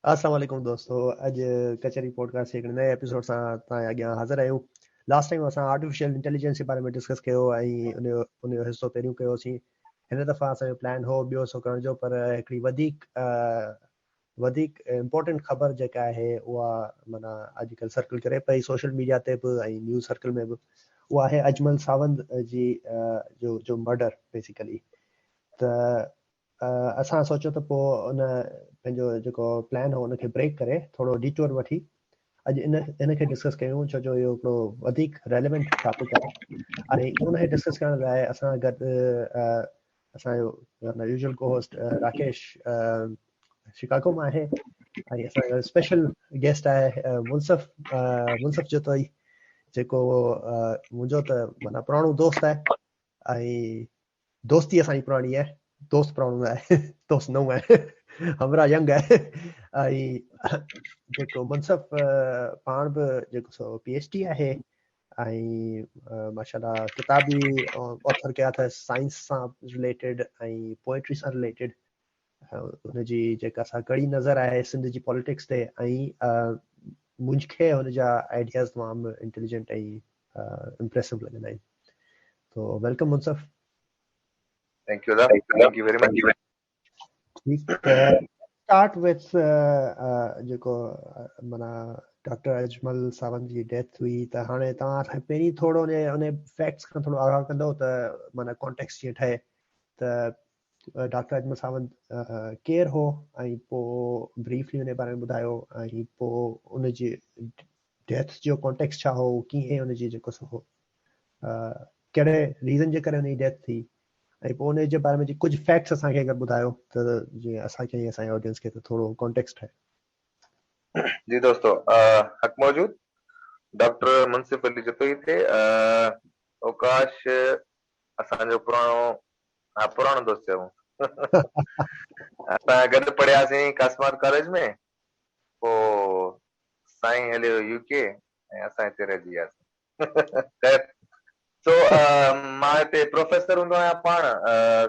अस्सलाम वालेकुम दोस्तों। अॼु कचहरी पॉडकास्ट जे हिकिड़े नए एपिसोड सां तव्हांजे अॻियां हाज़िर आहियूं। लास्ट टाइम असां आर्टिफिशियल इंटेलिजेंस जे बारे में डिस्कस कयो ऐं उनजो हिसो पहिरियों कयोसीं। हिन दफ़ा असांजो प्लान हो ॿियो सो करण जो, पर हिकिड़ी वधीक इम्पोर्टेंट ख़बर जेका आहे उहा माना अॼुकल्ह सर्कल करे पई सोशल मीडिया ते बि ऐं न्यूज़ सर्कल में बि। उहा आहे अजमल सावंत जी जो मर्डर बेसिकली। त असां सोचियो त पोइ उन पंहिंजो जेको प्लान हो उनखे ब्रेक करे थोरो डिटोर वठी अॼु इनखे डिस्कस कयूं, छो जो इहो हिकिड़ो वधीक रेलेवेंट टॉपिक आहे। ऐं उनखे डिस्कस करण लाइ असां गॾु असांजो यूजुअल को होस्ट राकेश शिकागो मां आहे, ऐं असांजो स्पेशल गेस्ट आहे मुनसफ़ जोतोई, जेको मुंहिंजो त माना पुराणो दोस्त आहे ऐं दोस्ती असांजी पुराणी आहे। दोस्त पुराणो आहे, दोस्त नओं आहे, हमरा यंग आहे। ऐं जेको मुनसफ़ पाण बि जेको सो PhD आहे ऐं माशाल्लाह किताबी ऑथर कया अथसि साइंस सां रिलेटेड ऐं पोइट्री सां रिलेटेड। हुनजी जेका सा कड़ी नज़र आहे सिंध जी पॉलिटिक्स ते, ऐं मुंहिंजे हुनजा आइडियाज़ तमामु इंटेलिजेंट ऐं इम्प्रेसिव लॻंदा आहिनि। तो welcome मुनसफ़। Thank you, thank you very much. Start with जेको माना डॉक्टर अजमल सावंत जी डेथ हुई, त हाणे तव्हां पहिरीं थोरो उन फैक्ट्स खां थोरो आगाह कंदो त माना कॉन्टेक्स्ट जीअं ठहे त डॉक्टर अजमल सावंत केरु हो, ऐं पोइ ब्रीफली उन बारे में ॿुधायो, ऐं पोइ उनजी डेथ जो कॉन्टेक्स्ट छा हो, कीअं उनजी जेको सो कहिड़े रीज़न जे करे उनजी डेथ थी, ऐं पोइ उन जे बारे में कुझु फैक्ट्स असांखे अगरि ॿुधायो त जीअं असांखे असांजे ऑडियंस खे त थोरो कॉन्टेक्स्ट ठहे। जी दोस्तों, हक मौजूद डॉक्टर मुनसिफ अली जोतोई थे। अवकाश असांजो पुराणो दोस्त चयूं। असां गॾु पढ़ियासीं कास्मात कॉलेज में, पोइ साईं हलियो UK ऐं असां हिते रहिजी वियासीं। सो मां हिते प्रोफेसर हूंदो आहियां पाण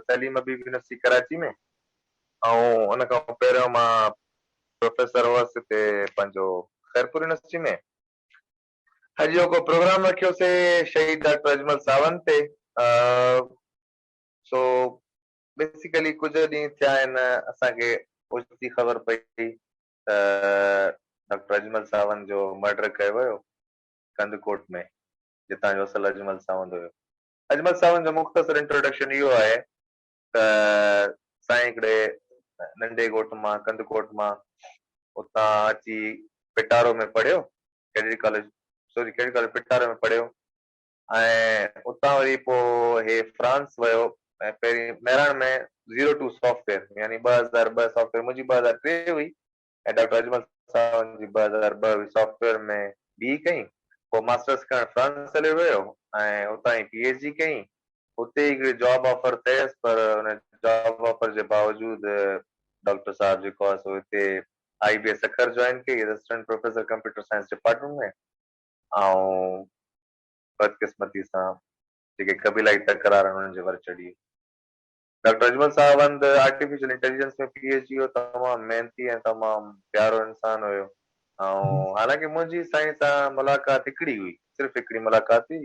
तलीम हबीब यूनिवर्सिटी कराची में, ऐं उन खां पहिरियों मां प्रोफेसर हुअसि हिते पंहिंजो ख़ैरपुर यूनिवर्सिटी में। अॼु जो को प्रोग्राम रखियोसीं शहीद डॉक्टर अजमल सावंत ते। सो बेसिकली कुझु ॾींहं थिया आहिनि असांखे ओचिती ख़बर पई त डॉक्टर अजमल सावंत जो मर्डर कयो वियो कंदकोट में, जितां जो असल अजमल सावंत हुयो। अजमल सावंत जो मुख़्तसर इंट्रोडक्शन इहो आहे त साईं हिकिड़े नंढे ॻोठ मां कंदकोट मां उतां अची पिटारो में पढ़ियो, कैडेट कॉलेज पिटारो में पढ़ियो, ऐं उतां वरी पोइ हे फ्रांस वियो ऐं पहिरीं मेराण में 02 सॉफ्टवेयर यानी 2002 सॉफ्टवेयर, मुंहिंजी 2003 हुई ऐं डॉक्टर अजमल सावंत जी 2002 हुई सॉफ्टवेयर में BE कई। पोइ मास्टर्स करण फ्रांस हलियो वियो ऐं उतां ई PhD कई। उते हिकिड़ी जॉब ऑफर थियसि, पर हुन जॉब ऑफर जे बावजूदि डॉक्टर साहब जेको आहे सो हिते IBS सखर ज्वाइन कई, assistant professor computer science department में। ऐं बदकिस्मती सां जेके क़बीलाई तकरार आहिनि हुननि जे वर चढ़ी। Doctor Ajmal Sawant artificial intelligence में PhD हो, तमामु मेहनती ऐं तमामु प्यारो इंसान हुयो। ऐं हालांकि मुंहिंजी साईं सां मुलाक़ात हिकिड़ी हुई, सिर्फ़ु हिकिड़ी मुलाक़ात हुई।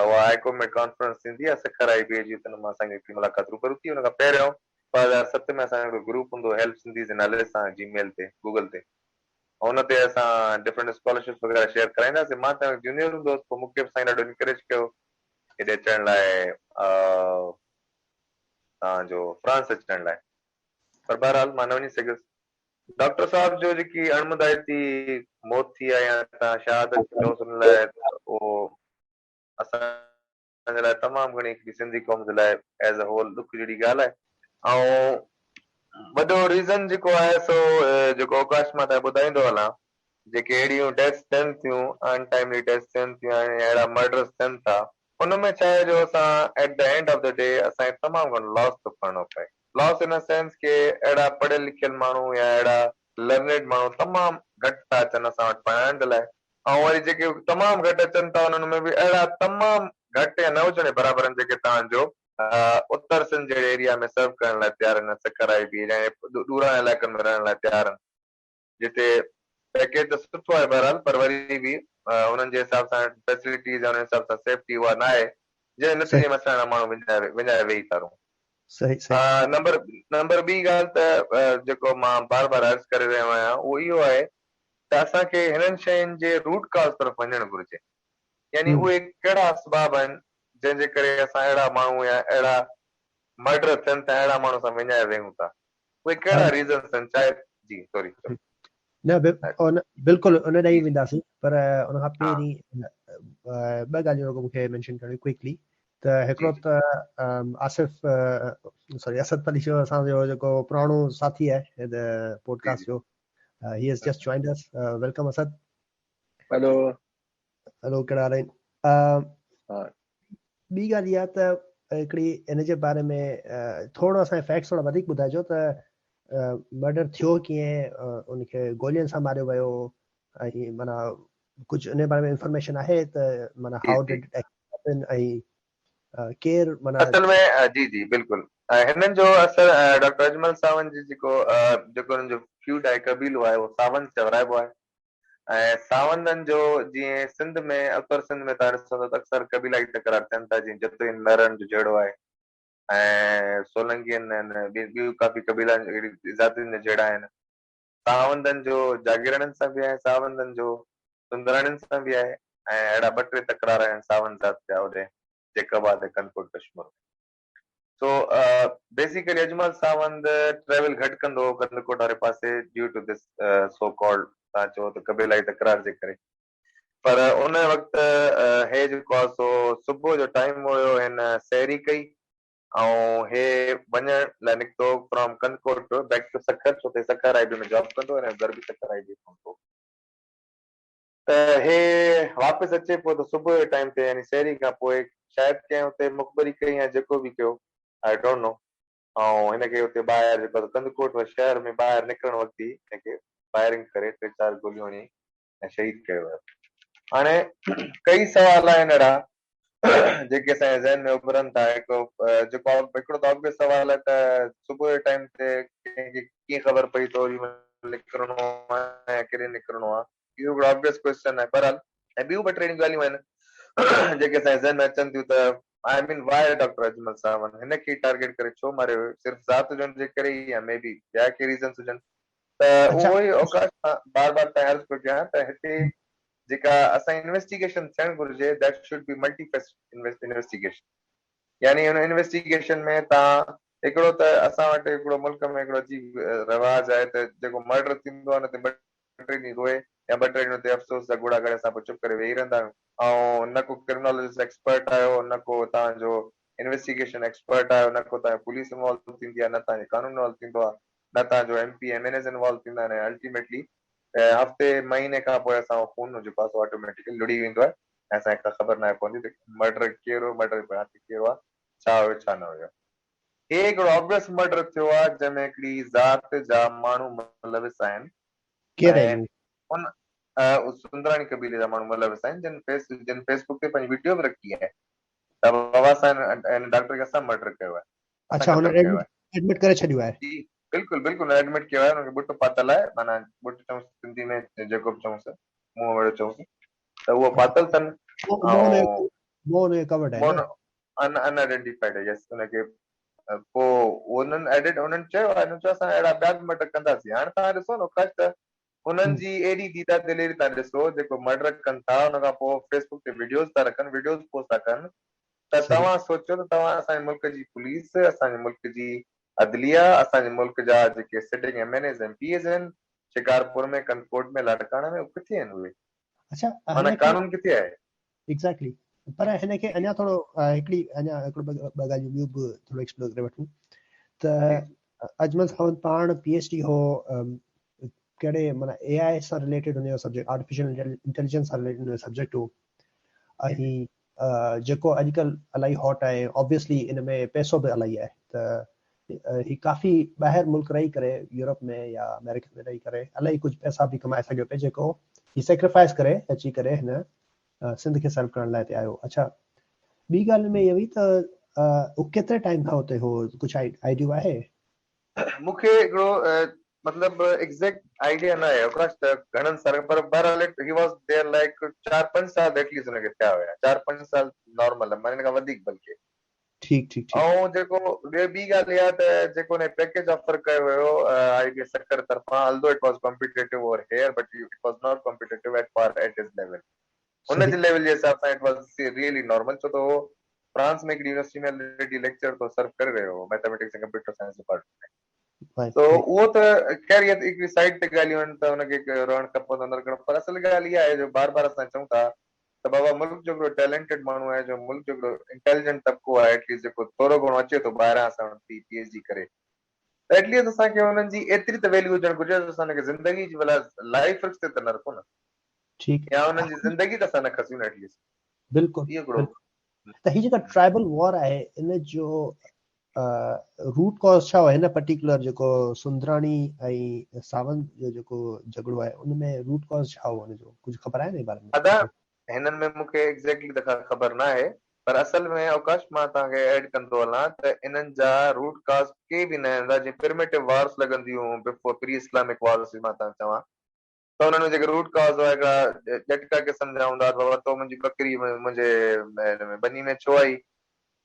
उहा ICOMET कॉन्फ्रेंस थींदी आहे सखर IBA जी, हुन मां असांखे हिकिड़ी मुलाक़ात रूबरू थी। हुन खां पहिरियों 2007 में असांजो हिकिड़ो ग्रुप हूंदो हेल्प सिंधीज़ जे नाले सां Gmail ते, गूगल ते, हुन ते असां डिफरेंट स्कॉलरशिप वग़ैरह शेयर कराईंदासीं। मां त जूनियर हूंदो हुउसि, पोइ मूंखे बि साईं ॾाढो इनकरेज कयो हेॾे अचण लाइ, तव्हांजो फ्रांस अचण लाइ, पर बहरहाल मां न वञी सघियुसि। डॉक्टर साहब जो जेकी अणमुदाइती मौत थी आहे या तव्हां शहादत चओ हुन लाइ, उहो असांजे लाइ तमामु घणी हिकिड़ी सिंधी क़ौम जे लाइ एज़ अ होल ॾुख जहिड़ी ॻाल्हि आहे। ऐं वॾो रीज़न जेको आहे सो जेको अवकाश मां तव्हां ॿुधाईंदो हलां, जेके अहिड़ियूं डेथ्स थियनि थियूं, अनटाइमली डेथ्स थियनि थियूं, अहिड़ा मर्डर्स थियनि था, उनमें छा आहे जो असां at the end of the day असांखे तमामु घणो लॉस थो करणो पए। लॉस इन अ सेंस के अहिड़ा पढ़ियल लिखियल माण्हू या अहिड़ा लर्नेड माण्हू तमामु घटि था अचनि असां वटि पढ़ाइण जे लाइ, ऐं वरी जेके तमामु घटि अचनि था उन्हनि में बि अहिड़ा तमामु घटि या न हुजण बराबरि आहिनि जेके तव्हांजो उत्तर सिंध जहिड़े एरिया में सर्व करण लाइ तयारु आहिनि, सखर IBA ॾूरा इलाइक़नि में रहण लाइ तयारु आहिनि। जिते पैकेज त सुठो आहे बहरहाल, पर वरी बि उन्हनि जे हिसाब सां फैसिलिटीज़ ऐं उन हिसाब सां सेफ्टी उहा न आहे जंहिं नतीजे में असां माण्हू विञाए वेही था रहूं। सही सही। नंबर ॿी ॻाल्हि त जेको मां बार बार अर्ज़ करे रहियो आहियां उहो इहो आहे त असांखे हिननि शयुनि जे रूट कॉज तरफ़ वञणु घुरिजे। यानी उहे कहिड़ा असबाब आहिनि जंहिंजे करे असां अहिड़ा माण्हू या अहिड़ा मर्डर थियनि था, अहिड़ा माण्हू सां विञाए वेहूं था, उहे कहिड़ा रीज़न्स आहिनि? चाहे जी सॉरी न बिल्कुलु उन ॾेई वेंदासीं, पर उन खां पहिरीं ॿ ॻाल्हियूं मूंखे मेंशन करिणियूं क्विकली। त हिकिड़ो त आसिफ़ सॉरी असद अली जो असांजो जेको पुराणो साथी आहे पॉडकास्ट जो, he has just joined us. Welcome Asad. Hello कहिड़ा हाल आहिनि? ॿी ॻाल्हि इहा त हिकिड़ी इन जे बारे में थोरो असांखे फैक्ट्स थोरा वधीक ॿुधाइजो त मर्डर थियो कीअं, उनखे गोलियुनि सां मारियो वियो, ऐं माना कुझु इन बारे में इंफॉर्मेशन आहे त माना हाउ डिड इट हैपन ऐं केरु माना असल में जी जी बिल्कुलु हिननि जो असर डॉक्टर अजमल सावंत जी जेको हुननि जो फ्यूड आहे, कबीलो आहे, उहो सावंत चवराइबो आहे। ऐं सावंतनि जो जीअं सिंध में उत्तर सिंध में तव्हां ॾिसो त अक्सर कबीलाई तकरार थियनि था, जीअं जतुनि नरनि जो जहिड़ो आहे, ऐं सोलंकियुनि आहिनि, ॿियूं काफ़ी कबीला ज़ातियुनि जा जहिड़ा आहिनि। सावंतनि जो जागीरनि सां बि आहे, सावंतनि जो सुंदराणियुनि सां बि आहे, ऐं अहिड़ा 2-3 तकरार आहिनि सावंत ज़ात जा होॾे जेकबाद ऐं Kandhkot Kashmir. So basically Ajmal Sawant travel घटि कंदो हो कनकोट वारे पासे due to this so called तव्हां चओ त कबीलाई तकरार जे करे। पर उन वक़्तु हे जेको आहे सो सुबुह जो टाइम हुयो, हिन सैरी कई ऐं हे वञण लाइ निकितो फ्रॉम कनकोट बैक टू सखर, छो त सखर आईबी में जॉब कंदो ऐं घर बि सखर आईबी कंदो। त हे वापसि अचे पियो त सुबुह जे टाइम ते यानी सैरी खां पोइ शायदि कंहिं हुते मुखबरी कई या जेको बि कयो, आई डोंट नो, ऐं हिनखे हुते ॿाहिरि जेको कनकोट शहर में ॿाहिरि निकिरण वक़्तु ई हिनखे फायरिंग करे 3-4 गोलियूं हणी ऐं शहीद कयो वियो। हाणे कई सवाल आहिनि अहिड़ा जेके असांजे ज़हन में उभरनि था। हिकिड़ो त ऑब्वियस सवाल आहे त सुबुह जे टाइम ते कंहिंखे कीअं ख़बर पई त निकिरणो आहे ऐं केॾे निकिरणो आहे, इहो हिकिड़ो ऑब्वियस क्वेश्चन आहे। बहरहाल ऐं ॿियूं 2-3 ॻाल्हियूं आहिनि जेके असांजे ज़हन में अचनि थियूं त I mean why doctor Ajmal Sawant हिनखे टारगेट करे छो मारियो वियो, सिर्फ़ु ज़ात हुजण जे करे या मे बी ॿिया के रीज़न्स हुजनि। त उहो ई औकाश बार बार तव्हां अर्ज़ पियो कयां त हिते जेका असां इन्वेस्टिगेशन थियणु घुरिजे that should be multifaceted investigation. यानी हुन इन्वेस्टिगेशन में तव्हां हिकिड़ो त असां वटि हिकिड़ो मुल्क में हिकिड़ो अजीब रवाज आहे त जेको मर्डर थींदो आहे न त 2-3 ॾींहं रोए या 2-3 ॾींहं ते अफ़सोस जा घोड़ा करे असां पोइ चुप करे वेही रहंदा आहियूं, ऐं न को क्रिमिनोलॉजिस्ट एक्सपर्ट आयो, न को तव्हांजो इन्वेस्टिगेशन एक्सपर्ट आयो, न को तव्हांजी पुलिस इन्वॉल्व थींदी आहे, न तव्हांजो कानून इन्वॉल्व थींदो आहे, न तव्हांजो MP MNAs इन्वॉल्व थींदा आहिनि। अल्टीमेटली हफ़्ते महीने खां पोइ असां खून जेको आहे ऑटोमेटिकली लुड़ी वेंदो आहे ऐं असांखे का ख़बर न पवंदी त मर्डर केरु, मर्डर कहिड़ो आहे, छा हुयो छा न हुयो। हे हिकिड़ो ऑब्वियस मर्डर थियो आहे जंहिंमें हिकिड़ी ज़ात जा माण्हू मुलविस आहिनि ऐं उन सुंदराणी कबीले जा माण्हू मुलविस आहिनि जिन फेसबुक ते पंहिंजी वीडियो बि रखी आहे त बाबा सां डॉक्टर खे असां मर्डर कयो आहे। अच्छा हुन एडमिट करे छॾियो आहे? जी बिल्कुलु बिल्कुलु एडमिट कयो आहे, हुनखे बुट पातल आहे, माना बुट चऊंसि सिंधी में जेको बि चऊंसि मुंहुं वेड़ो चऊंसि त उहो पातल अथनि ऐं अनआइडेंटिफाइड आहे। यस हुनखे पोइ उन्हनि चयो आहे असां अहिड़ा ॿिया बि मर्डर कंदासीं। हाणे तव्हां ॾिसो न ख़ासि त हुननि जी एॾी दीदा दिलेरी था ॾिसो जेको मर्डर कनि था हुन खां पोइ फेसबुक ते वीडियोस था रखनि, वीडियोस पोस्ट था कनि, त तव्हां सोचो त तव्हां असांजे मुल्क जी पुलिस, असांजे मुल्क जी अदलिया, असांजे मुल्क जा जेके सिटिंग MNAs MPs आहिनि शिकारपुर में, कनकोट में, लाड़काना में, किथे आहिनि उहे? अच्छा माना कानून किथे आहे? एग्जैक्टली। पर हिनखे अञा थोरो अञा हिकिड़ो ॿ ॻाल्हियूं ॿियूं बि थोरो एक्सप्लोर करे वठूं त अजमल सावंत पाण PhD हो कहिड़े माना AI सां रिलेटेड हुनजो सब्जेक्ट आर्टिफिशियल इंटेलिजेंस सां रिलेटेड हुनजो सब्जेक्ट हो, ऐं जेको अॼुकल्ह इलाही हॉट आहे ऑब्वियसली इन में पैसो बि इलाही आहे, त ही काफ़ी ॿाहिरि मुल्क रही करे यूरोप में या अमेरिका में रही करे इलाही कुझु पैसा बि कमाए सघियो पिए जेको ही सेक्रीफाइस करे अची करे हिन सिंध खे सर्व करण लाइ हिते आयो। अच्छा ॿी ॻाल्हि में इहा हुई त उहो केतिरे टाइम खां हुते हो, कुझु आइडियो आहे? मूंखे हिकिड़ो मतलब एग्जैक्ट आइडिया ना है ओकरा घणन सारे पर बहरहाल ही वाज देयर लाइक 4-5 साल एटलीस्ट उनके क्या हुआ 4-5 साल नॉर्मल है माने का वधिक बल्कि ठीक ठीक ठीक। ऐं जेको ॿी ॻाल्हि इहा त जेको हुन पैकेज ऑफर कयो हुयो आई सरकार तरफ़ां although it was competitive over here but it was not competitive at par at his level हुन सही। जे लेवल जे हिसाब सां it was really normal छो त उहो फ्रांस में हिकिड़ी यूनिवर्सिटी में ऑलरेडी लेक्चर तो सर्व करे रहियो हो mathematics and computer science department right तो राइट। उहो त खैर इहा हिकिड़ी साइड ते ॻाल्हियूं आहिनि त हुनखे रहणु खपंदो न रखणु पर असुल ॻाल्हि इहा आहे जो बार बार असां चऊं था त बाबा मुल्क जो हिकिड़ो टैलेंटेड माण्हू आहे जो मुल्क जो हिकिड़ो इंटेलिजेंट तबिको आहे एटलीस्ट जेको थोरो घणो अचे थो ॿाहिरां असां PhD करे त एटलीस्ट असांखे हुननि जी एतिरी त वैल्यू हुजणु घुरिजे त असां हुनखे ज़िंदगी जी भला लाइफ रिस्क ते त न रखूं न ठीक। या हुननि जी ज़िंदगी त असां न खसूं न एटलीस्ट बिल्कुलु इहो हिकिड़ो बिल्कुलु। त ही जेका ट्राइबल वॉर आहे इन जो रूट कॉज छा आहे हिन पर्टिकुलर जेको सुंदराणी ऐं सावंत जो जेको झगड़ो आहे उनमें रूट कॉज छा हो हुनजो कुझु ख़बर आहे हिन बारे में? अदा हिननि में मूंखे एग्ज़ैक्टली त ख़बर न आहे पर असल में अवकाश मां तव्हांखे ऐड कंदो हलां त इन्हनि जा रूट काज़ के बि न आहिनि जीअं प्रिमेटिव वॉर्स लॻंदियूं बिफोर प्री इस्लामिक वॉर्स मां तव्हां चवां त हुननि में जेके रूट काज़ हुआ हिकिड़ा झटका क़िस्म जा हूंदा बाबा तो मुंहिंजी बकरी मुंहिंजे बनी में छो आई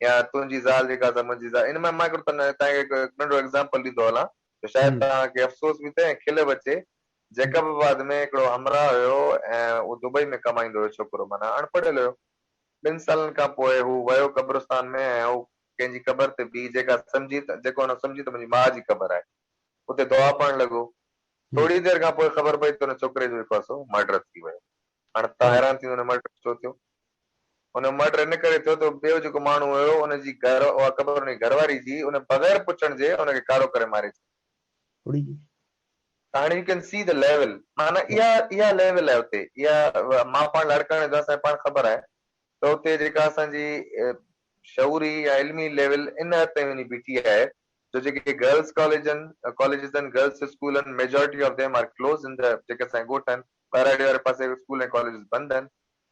या तुंहिंजी ज़ाल जेका अथव मुंहिंजी ज़ाल इन में मां हिकिड़ो तव्हांखे हिकु नंढो एग्ज़ाम्पल ॾींदो हलां त शायदि तव्हांखे अफ़सोस बि थिए ऐं खिल बि अचे जैकबाबाद में हिकिड़ो हमराह हुयो ऐं उहो दुबई में कमाईंदो हुयो छोकिरो माना अणपढ़ियल हुयो 2 सालनि खां पोइ हू वियो क़ब्रिस्तान में ऐं हू कंहिंजी क़बर ते बीह जेको हुन सम्झी त मुंहिंजी माउ जी क़बर आहे उते दुआ पढ़णु लॻो थोरी देरि खां पोइ ख़बर पई त हुन छोकिरे जो जेको आहे मर्डर थी वियो हाणे तव्हां हैरान थी हुन मर्डर छो थियो हुन मर्डर इन करे थियो त ॿियो जेको माण्हू हुयो हुनजी उहा क़बर हुनजी घरवारी जी उन बग़ैर पुछण जे हुनखे कारो करे मारे थोड़ी हाणे U can see the level माना इहा लेवल आहे हुते इहा मां पाण लड़कण जो असांखे पाण ख़बर आहे त हुते जेका असांजी शऊरी या इल्मी लेवल इन हद ताईं वञी बीठी आहे जो जेके गर्ल्स कॉलेजिस आहिनि गर्ल्स स्कूल आहिनि majority of them are close in the जेके असांजे ॻोठ आहिनि ॿाहिरि वारे पासे स्कूल ऐं कॉलेजिस बंदि आहिनि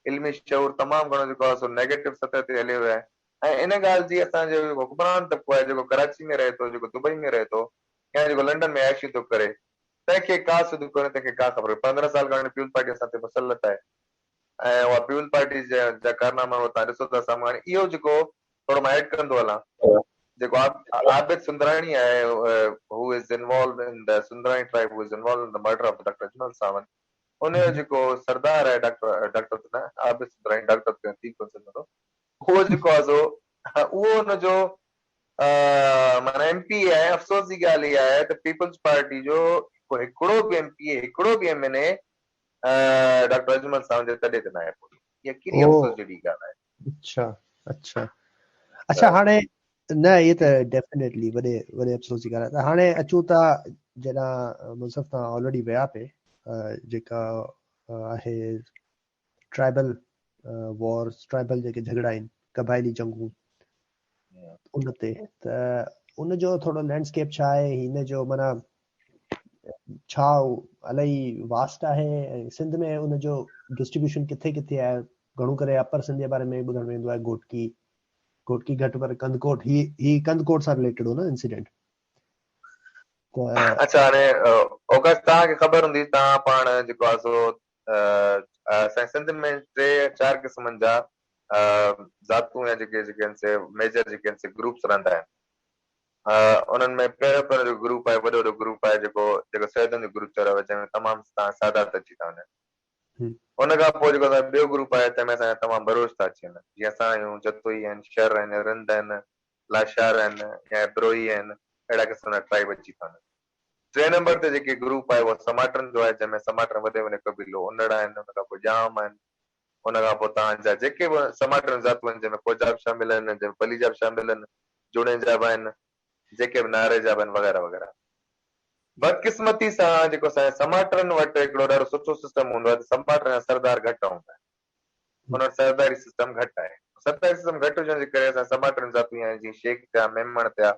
इल्मी शऊर तमामु घणो जेको आहे सो नेगेटिव सतह ते हलियो वियो आहे ऐं इन ॻाल्हि जी असांजो जेको हुक्मरान तबिको आहे जेको कराची में रहे थो जेको दुबई में रहे थो या जेको लंडन में ऐशी थो करे तंहिंखे का सुध कोन्हे तंहिंखे का ख़बर 15 साल खां पीपल्स पार्टी असां ते मुसलत आहे ऐं उहा पीपल्स पार्टी जा कारनामा तव्हां ॾिसो था साम्हूं हाणे इहो जेको थोरो मां एड कंदो हलां जेको आबिद सुंदराणी आहे who is involve in the Sundrani tribe who is involve in the murder of doctor Ajmal Sawant उनजो जेको सरदार आहे डॉक्टर न आबिद सुंदराणी डॉक्टर थी कोन सघंदो उहो जेको आहे सो उहो हुनजो माना MP आहे अफ़सोस जी ॻाल्हि इहा आहे त पीपल्स पार्टी जो हिकिड़ो बि MP हिकिड़ो बि MNA डॉक्टर अजमल सावंत जे तॾहिं त न आहे इहा केॾी अफ़सोस जहिड़ी ॻाल्हि आहे अच्छा अच्छा अच्छा हाणे न ये त डेफिनेटली वॾे वॾे अफ़सोस जी ॻाल्हि आहे त हाणे अचूं था जॾहिं मुंसफ़ तव्हां ऑलरेडी विया पे जेका आहे ट्राइबल वॉर्स ट्राइबल जेके झगड़ा आहिनि क़बाइली जंगूं उन ते त उनजो थोरो लैंडस्केप छा आहे हिन जो माना छा इलाही वास्ट आहे ऐं सिंध में उनजो डिस्ट्रीब्यूशन किथे किथे आहे घणो करे अपर सिंध जे बारे में ॿुधण में ईंदो आहे घोटकी घटि पर कंदकोट ही कंदकोट सां रिलेटेड हो न इंसिडेंट अच्छा हाणे औकाश तव्हांखे ख़बर हूंदी तव्हां पाण जेको आहे सो असांजे सिंध में 3-4 क़िस्मनि जा ज़ातूं या जेके आहिनि से मेजर जेके आहिनि से ग्रुप्स रहंदा आहिनि उन्हनि में पहिरियों जो ग्रुप आहे वॾो ग्रुप आहे जेको सैदनि जो ग्रुप चयो जंहिंमें तमामु तव्हां सादात अची था वञनि उन खां पोइ जेको ॿियो ग्रुप आहे तंहिंमें असांजा तमामु बरोच था अची वञनि जीअं असां आहियूं जतोई आहिनि शर आहिनि रिंद आहिनि लाशार आहिनि या ब्रोई आहिनि अहिड़ा क़िस्म जा ट्राइब अची था वञनि 3 नंबर ते जेके ग्रुप आहे उहो समाटनि जो आहे जंहिंमें समाटनि वॾे वॾे क़बीलो उनड़ आहिनि उन खां पोइ जाम आहिनि उन खां पोइ तव्हांजा जेके बि समाटनि ज़ातूं आहिनि जंहिंमें खोजा बि शामिल आहिनि जंहिंमें पलीजा बि शामिल आहिनि जुड़े जा बि आहिनि जेके बि नारे जा बि आहिनि वग़ैरह वग़ैरह बदकिस्मती सां जेको असांजे समाटनि वटि हिकिड़ो ॾाढो सुठो सिस्टम हूंदो आहे समाटनि जा सरदार घटि हूंदा आहिनि हुन वटि सरदारी सिस्टम घटि आहे सरदारी सिस्टम घटि हुजण जे करे असां समाटनि ज़ातूं आहिनि जीअं शेख थिया मेमण थिया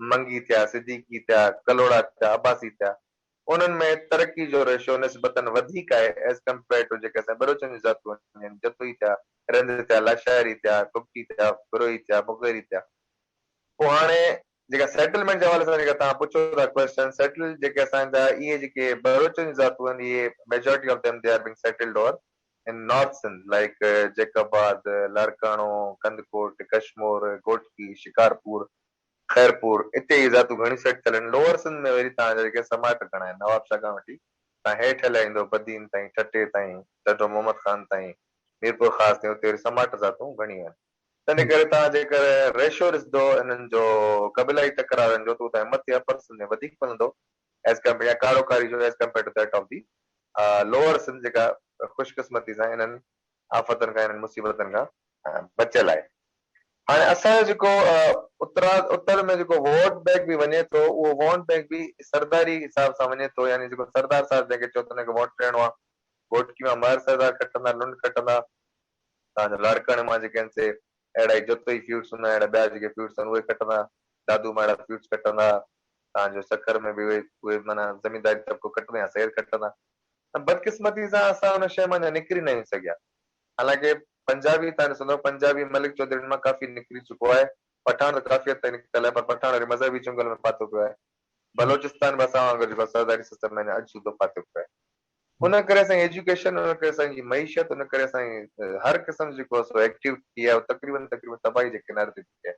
मंगी थिया सिद्दीकी थिया कलोड़ा थिया अब्बासी थिया उन्हनि में तरक़ी जो रेशो निस्बतन वधीक आहे एज़ कंपेयर टू जेके असां बलोचनि जी ज़ातूं आहिनि जतोई थिया रिंद थिया लाशाइरी थिया कुकी थिया बुरोई थिया मुगेरी थिया पोइ हाणे जेका सेटलमेंट जे हवाले सां जेका तव्हां पुछो था क्वेश्चन, सेटल जेके असांजा इहे जेके बलोचनि जी ज़ातूं आहिनि, इहे majority of them they are being settled over in north Sindh, like Jacobabad, Larkana, Kandhkot, Kashmir, Ghotki, Shikarpur, Khairpur, इते इहे ज़ातूं घणी सेट थियल आहिनि. लोअर सिंध में वरी तव्हांजा जेके समाट घणा आहिनि, नवाबशाह खां वठी तव्हां हेठि हलिया ईंदो बदीन ताईं, ठटे ताईं, डडो मोहम्मद खान ताईं, मीरपुर ख़ासि ताईं, उते वरी समाट ज़ातूं घणियूं आहिनि. तंहिं करे तव्हां जेकर रेशो ॾिसंदो इन्हनि जो क़बिलाई तकरारनि जो, त तव्हां मथे अपर सिंध में वधीक मिलंदो एज़ कम्पेयर, या कारोकारी जो as compare to that of the lower Sindh, जेका ख़ुशकिस्मती सां इन्हनि आफ़तनि खां, इन्हनि मुसीबतनि खां बचियल आहे. हाणे असांजो जेको उत्तर में जेको वोट बैंक बि वञे थो, उहो वोट बैंक बि सरदारी हिसाब सां वञे थो. यानी जेको सरदार साहिब जंहिंखे चओ था हुनखे वोट ॾियणो आहे, घोटकी मां महर सरदार कटंदा, लुंड कटंदा. तव्हांजो लाड़काणे मां जेके आहिनि से अहिड़ा ई जोतई फ्यूट्स हूंदा, अहिड़ा ॿिया जेके फ्यूट्स आहिनि उहे कटंदा, दादू मां अहिड़ा फ्यूट्स कटंदा. तव्हांजो सखर में बि उहे माना ज़मीनदारी तबिको कटंदा या सेर कटंदा. बदकिस्मती सां असां हुन शइ मां निकिरी न सघिया. हालांकि पंजाबी तव्हां ॾिसंदव, पंजाबी मलिक चौधरी मां काफ़ी निकिरी चुको आहे. पठान त काफ़ी हद ताईं निकितल आहे, पर पठान वरी मज़हबी चुंगल में फाथो पियो आहे. बलोचिस्तान बि असां वांगुरु जेको सरदारी सिस्टम में अॼु सूधो फाथो पियो आहे. उन करे असांजी एजुकेशन, उन करे असांजी मईशत, उन करे असांजी हर क़िस्म जेको आहे एक्टिव थी आहे, तक़रीबन तबाही जे किनारे ते थी आहे.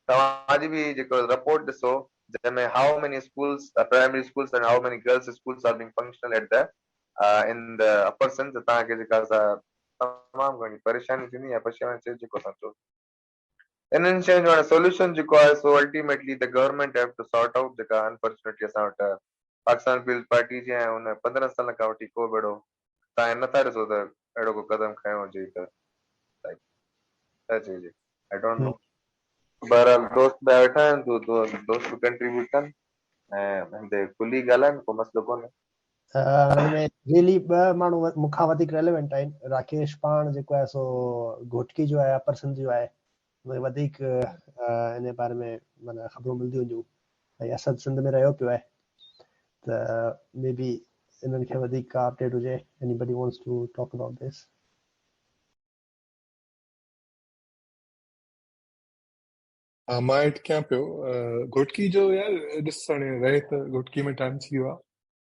तव्हां अॼु बि जेको रिपोर्ट ॾिसो, जंहिंमें how many schools, primary schools and how many girls schools are being functional at the in the upper Sindh, तव्हांखे जेका तमामु घणी परेशानी थींदी आहे. परेशानी जेको असां चओ इन्हनि शयुनि जो हाणे सोल्यूशन जेको आहे, so ultimately the government have to sort out. जेका अनफॉर्चुनेटली असां वटि पाकिस्तान पीपल्स पार्टी जी आहे, हुन 15 साल खां वठी को बेड़ो तव्हां नथा ॾिसो त अहिड़ो को क़दम खयों हुजे त चइजे. I don't know. बहरहाल दोस्त ॿिया वेठा आहिनि, दोस्त बि कंट्रीब्यूट कनि ऐं हिते खुली ॻाल्हाइनि, को मसइलो कोन्हे. हिन में रियली ॿ माण्हू मूंखां वधीक रेलेवेंट आहिनि. राकेश पाण जेको आहे सो घोटकी जो आहे, अपर सिंध जो आहे, उनखे वधीक इन बारे में माना ख़बरूं मिलंदियूं हुयूं. ऐं असद सिंध में रहियो पियो आहे, त मे बी इन्हनि खे वधीक का अपडेट हुजे. Anybody wants to talk about this? मां हेठि कयां पियो घोटकी जो. यार ॾिस, हाणे रहे त घोटकी में टाइम थी वियो आहे,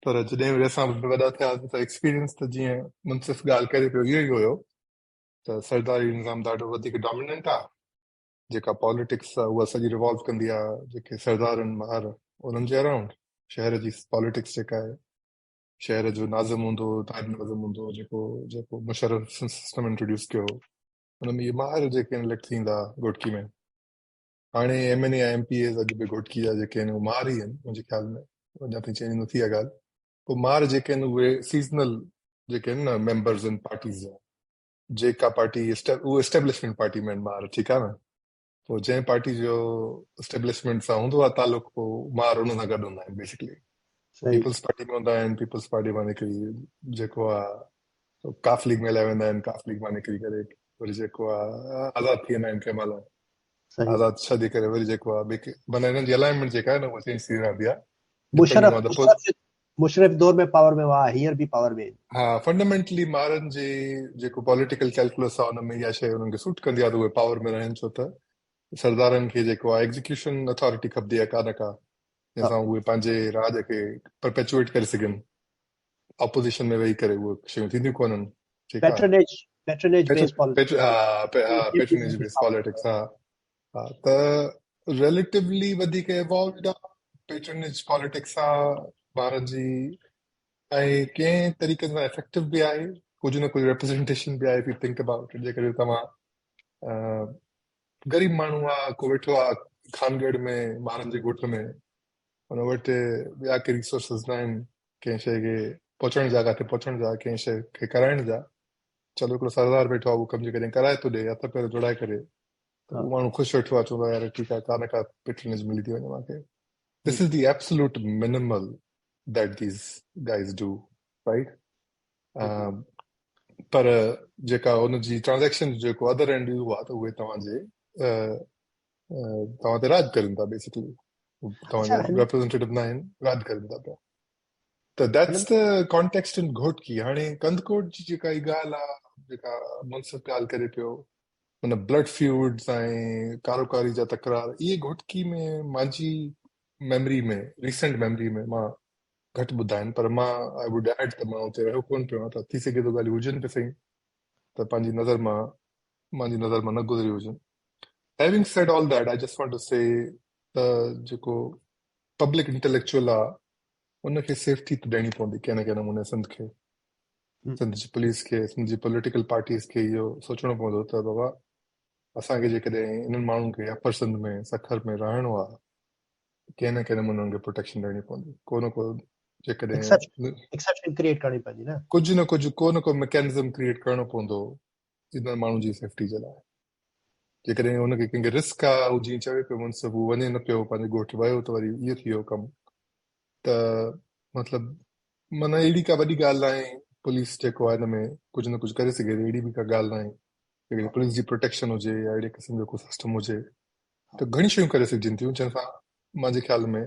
पर जॾहिं वरी असां वॾा थियासीं त एक्सपीरियंस त जीअं मुनसिफ़ ॻाल्हि करे पियो इहो ई हुयो त सरदारी निज़ाम ॾाढो वधीक डोमिनेंट आहे. जेका पॉलिटिक्स आहे उहा सॼी रिवॉल्व कंदी आहे जेके सरदार आहिनि महर उन्हनि जे अराउंड. शहर जी पॉलिटिक्स जेका आहे, शहर जो नाज़िम हूंदो, ताज नाज़िम हूंदो, जेको मुशर्रफ सिस्टम इंट्रोड्यूस कयो, हुन में इहे महर जेके इलेक्ट थींदा घोटकी में. हाणे MNA या MPAs अॼु बि घोटकी जा जेके आहिनि उहे मार ई आहिनि मुंहिंजे ख़्याल में. अञा ताईं चेंज न थी आहे ॻाल्हि. पोइ मार जेके आहिनि उहे सीज़नल जेके आहिनि न मेंबर्स आहिनि पार्टीज़ जा. जेका पार्टी उहे एस्टेब्लिशमेंट पार्टी में आहिनि मार, ठीकु आहे न. पोइ जंहिं पार्टी जो एस्टेब्लिशमेंट सां हूंदो आहे तालुक, पोइ मार उन सां गॾु हूंदा आहिनि. बेसिकली पीपल्स पार्टी में हूंदा आहिनि, पीपल्स पार्टी मां निकिरी जेको आहे काफ लीग में हलिया वेंदा आहिनि, काफ लीग मां निकिरी करे वरी जेको आहे आज़ादु थी वेंदा आहिनि. कंहिं महिल आज़ादु छॾे करे वरी जेको आहे माना हिननि जी अलाइनमेंट जेका आहे न उहा चेंज थी रहंदी आहे. मुशर्रफ दौर में पावर में हुआ, हींअर बि पावर में. हा, फंडामेंटली मारनि जे जेको पॉलिटिकल कैलकुलस आहे हुन में इहा शइ हुननि खे सूट कंदी आहे त उहे पावर में रहनि. छो त सरदारनि खे जेको आहे एग्जीक्यूशन अथॉरिटी खपंदी आहे का न का, जंहिंसां उहे पंहिंजे राज खे परपेचुएट करे सघनि. ऑपोज़िशन में वेही करे उहे शयूं थींदियूं कोन्हनि. Patronage based politics. हा, त रिलेटिवली वधीक इवॉल्वड आहे पैट्रनेज पॉलिटिक्स आहे ॿारनि जी, ऐं कंहिं तरीक़े सां इफेक्टिव बि आहे. कुझु न कुझु रिप्रेज़ेंटेशन बि आहे. If U think about it, जेकॾहिं तव्हां ग़रीब माण्हू आहे, को वेठो आहे खानगढ़ में ॿारनि जे ॻोठ में, हुन वटि ॿिया के रिसोर्सिस न आहिनि कंहिं शइ खे पहुचण जा, किथे पहुचण जा, कंहिं शइ खे कराइण जा. चलो हिकिड़ो सरदार वेठो आहे, उहो कमु जेकॾहिं कराए थो ॾे हथ पेर जोड़ाए करे, त उहो माण्हू ख़ुशि वेठो आहे, चवंदो आहे यार ठीकु आहे, का न का पैट्रनेज मिली थी वञे मूंखे. This is the absolute minimal that these guys do, right. पर जेका हुनजी ट्रांज़ेक्शन जेको अदर एंड व्यू आहे, त उहे तव्हां ते राज कनि था. बेसिकली तव्हांजा रिप्रेज़ेंटेटिव न आहिनि, राज कनि था पिया. त दैट्स द कॉन्टेक्स्ट इन घोटकी. हाणे कंदकोट जी जेका ई ॻाल्हि आहे, जेका मुनसिफ़ ॻाल्हि करे पियो, माना ब्लड फ्यूड्स ऐं कारोकारी जा तकरार, इहे घोटकी में मुंहिंजी मेमरी में, रिसेंट मेमरी में मां घटि ॿुधा आहिनि, पर मां आई वुड एड त मां हुते रहियो कोन पियो आहियां, त थी सघे थो ॻाल्हियूं हुजनि पियो सही, त मुंहिंजी नज़र मां न गुज़री हुजनि. Having said all that, I just want to say त जेको पब्लिक इंटेलेक्चुअल आहे उनखे सेफ्टी त ॾियणी पवंदी कंहिं न कंहिं नमूने. सिंध जी पुलिस खे, सिंध जी पॉलिटिकल पार्टीज़ खे इहो सोचणो पवंदो त बाबा असांखे जेकॾहिं इन्हनि माण्हुनि खे अपर सिंध में, सखर में रहणो आहे, कंहिं न कंहिं नमूने उनखे प्रोटेक्शन ॾियणी पवंदी. को न को जेकॾहिं एक्सेप्शन क्रिएट करणी पवंदी न, कुझु न कुझु को न को मैकेनिज़म क्रिएट करणो पवंदो इन्हनि माण्हुनि जी सेफ्टी जे लाइ. जेकॾहिं हुनखे कंहिंखे रिस्क आहे, हू जीअं चवे पियो मुंसिफ, हू वञे न पियो, पंहिंजे ॻोठु वियो त वरी इहो थी वियो कमु. त मतिलबु माना अहिड़ी का वॾी ॻाल्हि न आहे, पुलिस जेको आहे हिन में कुझु न कुझु करे सघे, अहिड़ी बि का ॻाल्हि न आहे. जेकॾहिं पुलिस जी प्रोटेक्शन हुजे या अहिड़े क़िस्म जो को सिस्टम हुजे त घणी शयूं करे सघजनि थियूं जंहिंसां मुंहिंजे ख़्याल में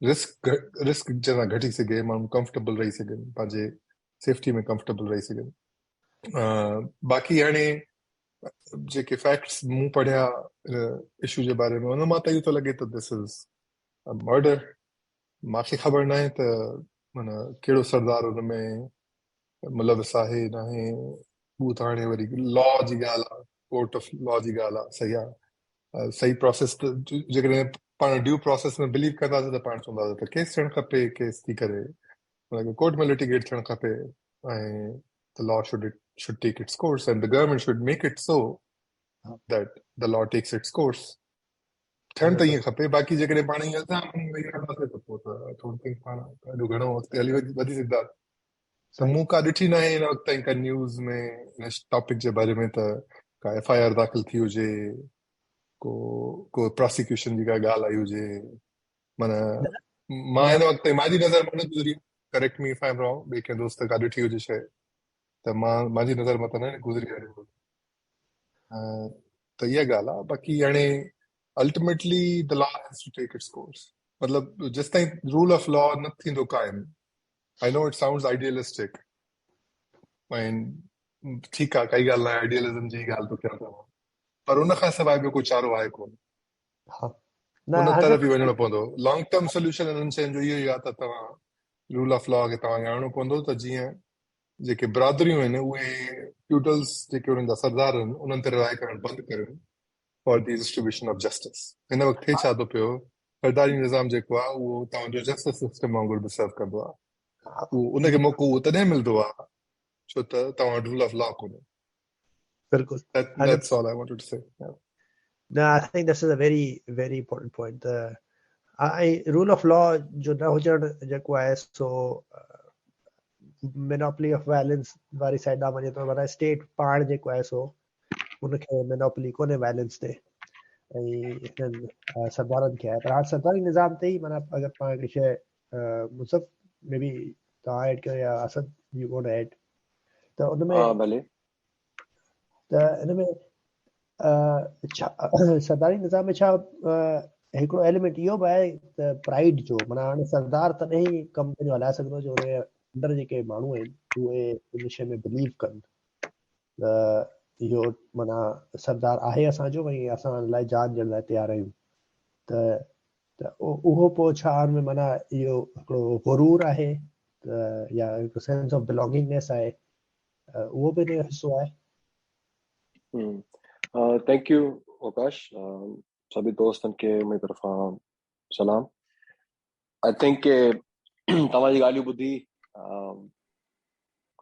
रिस्क जंहिंसां घटी सघे, माण्हू कंफर्टेबल रही सघनि, पंहिंजे सेफ्टी में कंफर्टेबल रही सघनि. बाक़ी हाणे जेके फैक्ट्स मूं पढ़िया इशू जे बारे में, हुन मां त इहो थो लॻे त दिस इज़ मर्डर. मूंखे ख़बर न आहे त माना कहिड़ो सरदार हुन में मुलविस आहे न आहे, हू त हाणे वरी लॉ जी ॻाल्हि आहे, कोर्ट ऑफ लॉ जी ॻाल्हि आहे. सही आहे, सही प्रोसेस त जेकॾहिं पाण ड्यू प्रोसेस में बिलीव कंदासीं त पाण चवंदासीं त केस थियणु खपे, केस थी करे कोर्ट में लिटिगेट थियणु खपे, ऐं the law should take its course and the government should make it so that the law takes its course. थियणु त ईअं खपे. बाक़ी जेकॾहिं पाण ईअं इल्ज़ाम वेही रहंदासीं त पोइ त थोरो पाण ॾाढो घणो अॻिते हली वधी सघंदा. त मूं का ॾिठी न आहे हिन वक़्त ताईं का न्यूज़ में हिन टॉपिक जे बारे में त का FIR दाख़िल थी हुजे, को प्रोसिक्यूशन जी का ॻाल्हि आई हुजे. माना मां हिन वक़्त ताईं मुंहिंजी नज़र में न गुज़री, correct me if I am wrong, ॿिए कंहिं दोस्त का ॾिठी हुजे शइ त मुंहिंजी नज़र मां त न गुज़री आहे. त इहा ॻाल्हि आहे. बाक़ी हाणे ultimately the law has to take its course. मतिलबु जेसि ताईं रूल ऑफ लॉ न थींदो क़ाइमु, I know it sounds idealistic, ऐं ठीकु आहे, काई ॻाल्हि न आहे, आइडियलिज़म जी ॻाल्हि तो कयां, पर उन खां सवाइ ॿियो को चारो आहे कोन. उन तरफ़ ई वञणो पवंदो. लॉन्ग टर्म सोल्यूशन हिननि शयुनि जो इहो ई आहे त तव्हां रूल ऑफ लॉ खे तव्हांखे आणणो पवंदो, त जीअं जेके बिरादरियूं आहिनि उहे फ्यूडल्स जेके उन्हनि जा सरदार आहिनि उन्हनि ते रिलाए करणु बंदि कनि for the distribution of justice. हिन वक़्तु थिए छा थो पियो, सरदारी निज़ाम जेको आहे उहो तव्हांजो जस्टिस सिस्टम वांगुरु बि सर्व कंदो आहे. उनखे मौक़ो उहो तॾहिं मिलंदो आहे छो त तव्हां रूल ऑफ लॉ कोन्हे. बिल्कुलु. That's all I wanted to say. Yeah. No, I think this is a very, very important point. Rule of law जो न हुजणु जेको आहे सो मोनोपोली ऑफ वायलेंस वारी साइड ॾांहुं वञे थो. माना स्टेट पाण जेको आहे सो उनखे मोनोपोली कोन्हे वायलेंस ते, ऐं हिननि सरदारनि खे आहे. पर हाणे सरदारी निज़ाम ते ई माना अगरि पाण हिकिड़ी शइ मुसफ़ में बि तव्हां ऐड कयो या Asad you want to add, त उनमें भले त हिनमें सरदारी निज़ाम में छा हिकिड़ो एलिमेंट इहो बि आहे त प्राइड जो. माना हाणे सरदार तॾहिं ई कमु पंहिंजो हलाए सघंदो जो हुनजे अंदरि जेके माण्हू आहिनि उहे इन शइ में बिलीव कनि त इहो माना सरदार आहे असांजो, भई असां लाइ जान ॾियण लाइ तयारु आहियूं. त उहो पोइ छा हुन में माना इहो हिकिड़ो गुरूर आहे त या हिकिड़ो सेंस ऑफ बिलोंगिंगनेस आहे, उहो बि हिन जो हिसो आहे. थैंक यू आकाश. सभी दोस्तनि खे मुंहिंजी तरफ़ां सलाम. आई थिंक के तव्हांजी ॻाल्हियूं ॿुधी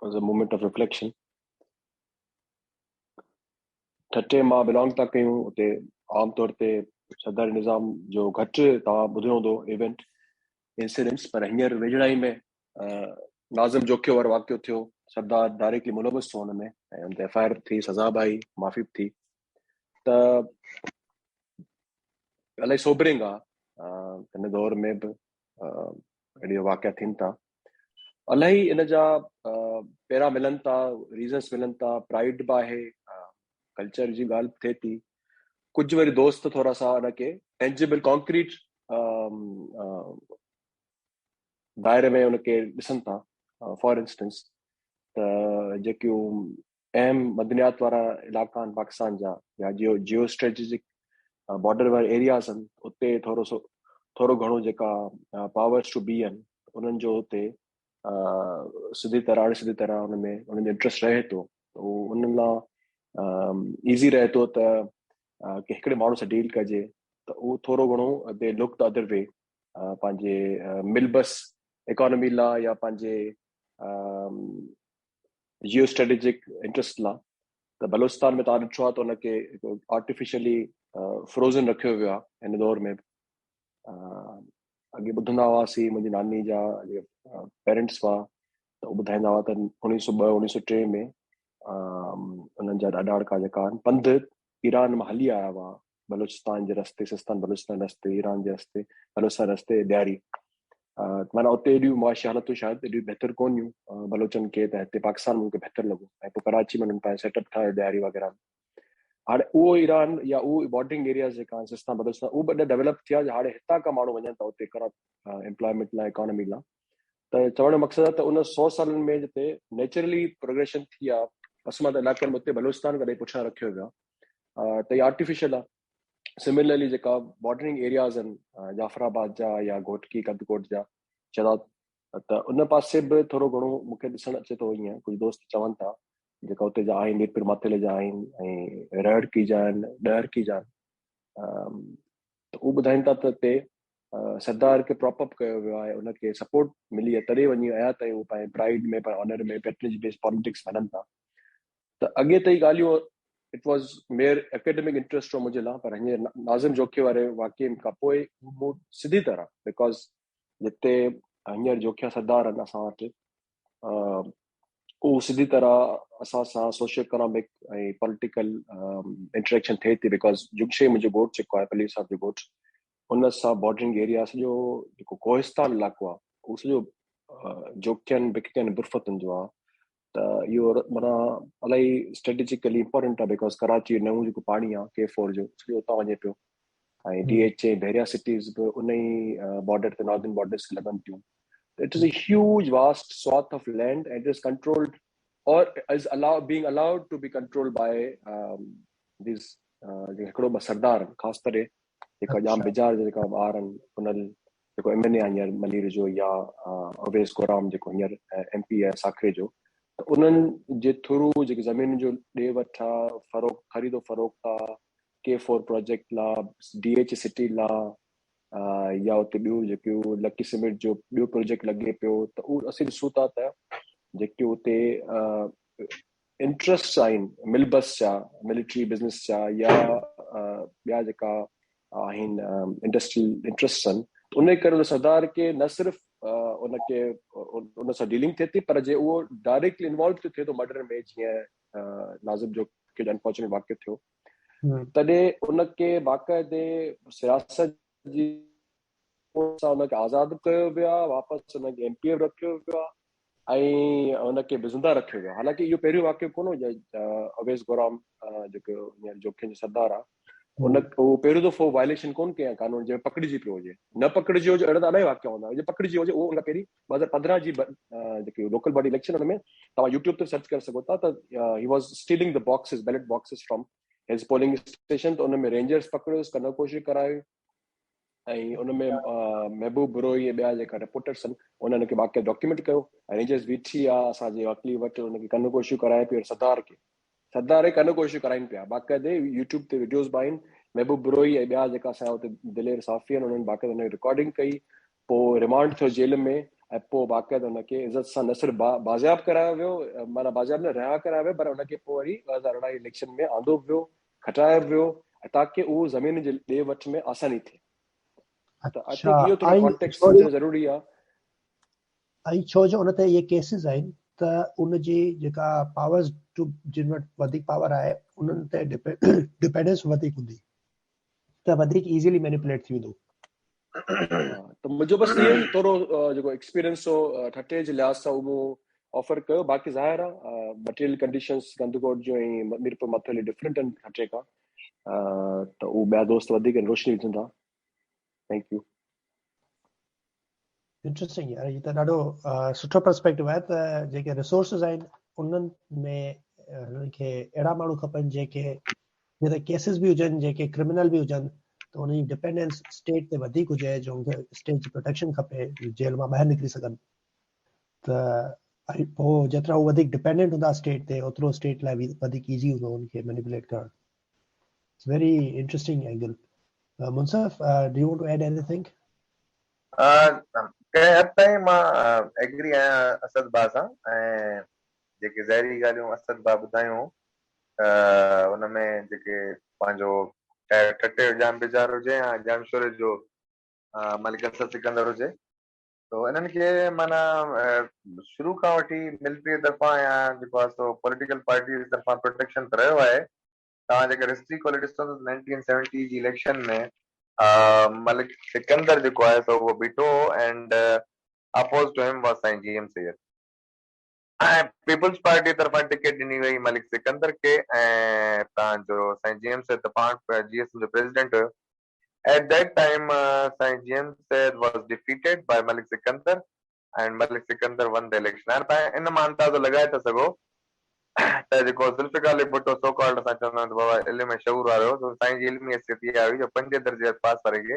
was a moment of reflection. ठटे मां बिलोंग था कयूं उते आमतौर ते सरदारी निज़ाम जो घटि तव्हां ॿुधियो हूंदो इवेंट इंसिडेंट्स, पर हींअर वेझड़ाई में नाज़िम जोखियो वारो वाक़ियो थियो. सरदार डायरेक्टली मुलविस हो हुन में ऐं हुन ते FIR थी, सज़ा बि आई, माफ़ी बि थी. त इलाही सोबरिंग आहे हिन दौर में बि अहिड़ी वाक़िया थियनि था. इलाही इन जा पहिरां मिलनि था, रीज़न्स मिलनि था, प्राइड बि आहे, कल्चर जी ॻाल्हि थिए थी. कुझु वरी दोस्त थोरा सा हुनखे टेंजिबल कॉन्क्रीट दायरे में हुनखे ॾिसनि था. फॉर इंस्टेंस त जेकियूं अहम मदनियात वारा इलाइक़ा आहिनि पाकिस्तान जा या जियो स्ट्रेटेजिक बॉर्डर वारा एरियाज़ आहिनि, उते थोरो घणो जेका पावर्स टू बी आहिनि उन्हनि जो उते सिधी तरह अणसिधी तरह उनमें उन्हनि जो इंट्रस्ट रहे थो, उन्हनि लाइ ईज़ी रहे थो त कि हिकिड़े माण्हू सां डील कजे, त उहो थोरो घणो they look the other way पंहिंजे मिलबस इकोनॉमी लाइ या पंहिंजे जियो स्ट्रेटेजिक इंट्रस्ट लाइ। त बलूचिस्तान में तव्हां ॾिठो आहे त उनखे आर्टिफिशियली फ्रोज़न रखियो वियो आहे हिन दौर में। अॻे ॿुधंदा हुआसीं, मुंहिंजी नानी जा पेरेंट्स हुआ त उहे ॿुधाईंदा हुआ त 1902 1903 में उन्हनि जा ॾाढा अड़का जेका आहिनि पंध ईरान मां हली आया हुआ, बलूचिस्तान जे रस्ते, सिस्तान बलूचिस्तान रस्ते, ईरान जे रस्ते, बलूचिस्तान रस्ते ॾियारी। माना उते एॾियूं मुआशी हालतूं शायदि एॾियूं बहितर कोन हुयूं बलोचनि खे, त हिते पाकिस्तान में मूंखे बहितर लॻो। ऐं पोइ कराची में उन्हनि पंहिंजो सेटअप ठाहियो ॾियारी वग़ैरह। हाणे उहो ईरान या उहो बॉर्डरिंग एरियाज़ जेका आहिनि सिस्तान बलूचिस्तान, उहे ॿ डेवलप थिया। हाणे हितां खां माण्हू वञनि था उते एम्प्लॉयमेंट लाइ, इकोनॉमी लाइ। त चवण जो मक़सदु आहे त उन 100 सालनि में जिते नेचुरली प्रोग्रेशन थी आहे पसमानदा इलाइक़नि में, उते बलूचिस्तान कॾहिं पुठियां रखियो वियो आहे, त इहा आर्टिफिशियल आहे। सिमिलरली जेका बॉर्डरिंग एरियाज़ आहिनि जाफराबाद जा या घोटकी कंदकोट जा चदा, त उन पासे बि थोरो घणो मूंखे ॾिसणु अचे थो। ईअं कुझु दोस्त चवनि था जेका उते जा आहिनि, मीरपुर माथेले जा आहिनि ऐं रहड़की जा आहिनि, ॾहरकी जा आहिनि, त उहे ॿुधाइनि था त हिते सरदार खे प्रॉपअप कयो वियो आहे, उनखे सपोर्ट मिली आहे, तॾहिं वञी आया त उहे पंहिंजे प्राइड में, पंहिंजे ऑनर में पैट्रिज बेस्ड पॉलिटिक्स हलनि था। त अॻे त ई ॻाल्हियूं it was mayor academic interest हो मुंहिंजे लाइ, पर हींअर नाज़िम जोखे वारे वाक़िए खां पोइ मूं सिधी तरह, बिकॉज़ जिते हींअर जोखिया सरदार आहिनि असां वटि, उहो सिधी तरह असां सां सोशियो इकोनॉमिक ऐं पॉलिटिकल इंटरेक्शन थिए थी। बिकॉज़ जुगशे मुंहिंजो घोट जेको आहे पली साहब जो घोट, उन सां बॉर्डरिंग एरिया सॼो जेको कोहिस्तान इलाइक़ो आहे उहो सॼो जोखियनि बिखियनि बुरफ़तुनि जो आहे। त इहो माना इलाही स्ट्रेटेजिकली इम्पोर्टेंट आहे, बिकॉज़ कराची नओं जेको पाणी आहे K4 जो सॼो उतां वञे पियो, ऐं DHA बहरिया सिटीज़ बि उन ई बॉर्डर ते, नॉर्दर्न बॉर्डर्स खे लॻनि थियूं। It is a huge, vast swath of land, and it is controlled or is being allowed to be controlled by these हिकिड़ो सरदार, ख़ासि करे जेका जाम बिजार जेका ॿार आहिनि, उन्हनि जेको MNA हींअर मनीर जो या अवेस गोराम जेको हींअर MP आहे साखरे जो, त उन्हनि जे थ्रू जेकी ज़मीन जो ॾे वठि आहे, फ़रोख़्त ख़रीदो फ़रोख़्त आहे, K4 प्रोजेक्ट लाइ, DH सिटी लाइ, या उते ॿियूं जेकियूं लकी सीमेंट जो ॿियो प्रोजेक्ट लॻे पियो, त उहो असीं ॾिसूं था त जेके उते इंट्रस्ट आहिनि मिलबस जा, मिलिट्री बिज़नेस जा, या ॿिया जेका आहिनि इंडस्ट्रियल इंट्रस्ट आहिनि, उन करे उन सरदार खे न सिर्फ़ु उनखे उन सां डीलिंग थिए थी, पर जे उहो डायरेक्टली इन्वॉल्व थिए थो मर्डर में, जीअं नाज़िम जो खे अनफॉर्चुनेट वाक़ियो थियो, तॾहिं उनखे बाक़ाइदे सियासत जी उनखे आज़ादु कयो वियो आहे, वापसि उनखे MPF रखियो वियो आहे ऐं उनखे ज़िंदा रखियो वियो आहे। हालांकि इहो पहिरियों वाक़ियो कोन हो। अवेस गोराम जेको हींअर जोखे जो सरदार आहे, उहो पहिरियों दफ़ो वायलेशन कोन कया कानून जे, पकड़िजी पियो हुजे, न पकड़िजी हुजे, अहिड़ा त इलाही वाक़िया हूंदा, जे पकड़िजी हुजे उहो उन पहिरीं 2015 जी जेकी लोकल बॉडी इलेक्शन, हुन में तव्हां यूट्यूब ते सर्च करे सघो था, त he was stealing the boxes, ballot boxes from हिज पोलिंग स्टेशन। त उन में रेंजर्स पकड़ियोसि, कन कोशिशि करायो, ऐं उनमें महबूब बुरोई ऐं ॿिया जेका रिपोर्टर्स आहिनि उन्हनि खे बाक़ी डॉक्यूमेंट कयो, रेंजर्स बीठी आहे असांजे वकील वटि, उनखे कन कोशिशि कराए पियो, सरदार कन कोशिशि कराइनि पिया, बाक़ाइदे यूट्यूब ते वीडियोज़ बि आहिनि। महबूब बुरोई ऐं ॿिया जेका असांजा हुते दिलेर साफ़ी आहिनि, उन्हनि बाक़ाइदे हुनजी रिकॉर्डिंग कई, पोइ रिमांड थियो जेल में, ऐं पोइ बाक़ाइदे हुनखे इज़त सां न सिर्फ़ु बाज़ियाब करायो वियो, माना बाज़ियाब न रिहा करायो वियो, पर हुनखे पोइ वरी 2018 इलेक्शन में आंदो वियो, खटायो वियो, ताकी उहो ज़मीन जे ॾे वठि में आसानी थिए। त आई थिंक इहो थोरो कॉन्टेक्स्ट सम्झणु ज़रूरी आहे। ऐं छो जो उन ते इहे केसिस आहिनि, त उनजी जेका पावर्स जिन वटि वधीक पावर आहे, उन्हनि ते डिपेंडेंस वधीक हूंदी, त वधीक इज़ीली मैनिपुलेट थी वेंदो। त मुंहिंजो बसि इहो ई थोरो जेको एक्सपीरियंस हो ठटे जे लिहाज़ सां उहो ऑफर कयो। बाक़ी ज़ाहिर आहे मटेरियल कंडीशंस कंदकोट जो ऐं मीरपुर मथले डिफरेंट आहिनि ठटे खां, त उहो ॿिया दोस्त वधीक रोशनी विझंदा। Thank U. इंट्रेस्टिंग यार, ये त ॾाढो सुठो पर्सपेक्टिव आहे त जेके रिसोर्सिस आहिनि उन्हनि में हुननि खे अहिड़ा माण्हू खपनि जेके केसिस बि हुजनि, जेके क्रिमिनल बि हुजनि, त हुनजी डिपेंडेंस स्टेट ते वधीक हुजे, जो हुनखे स्टेट जी प्रोटेक्शन खपे, जेल मां ॿाहिरि निकिरी सघनि। त पोइ जेतिरा उहे वधीक डिपेंडेंट हूंदा स्टेट ते, ओतिरो स्टेट लाइ बि वधीक ईज़ी हूंदो हुनखे मैनिपुलेट करणु। It's very interesting angle. Munsif, do you want to add anything? कंहिं हद ताईं मां एग्री आहियां असद बा सां, ऐं जेके ज़हरी ॻाल्हियूं असद बा ॿुधायूं उनमें जेके पंहिंजो ठटे जाम बिजार हुजे या जामशोरे जो मलिक असद सिकंदर हुजे, तो इन्हनि खे माना शुरू खां वठी मिलिट्री तरफ़ां या जेको आहे सो पॉलिटिकल पार्टी तरफ़ां प्रोटेक्शन त रहियो आहे। तव्हां जेकर हिस्ट्री खोले ॾिसो त 1970 जी इलेक्शन में मलिक सिकंदर जेको आहे सो उहो बीठो एंड अपोज टू हिम वाज साईं जीएम सैयद, ऐं पीपल्स पार्टी तरफ़ां टिकट ॾिनी वई मलिक सिकंदर खे, ऐं तव्हांजो साईं जीएम सैयद त पाण जीएस जो प्रेसिडेंट हुयो। At that time, Saint James was defeated by Malik Sikandar, and Malik Sikandar won the election. And इन मां अंदाज़ो लगाए था सघो त जेको ज़ुल्फ़िकार अली भुट्टो सो कॉल्ड असां चवंदा आहियूं बाबा इल्म शऊर वारो, तो साईं जी इल्मी हैसियत इहा हुई जो 5 दर्जे पास वारे खे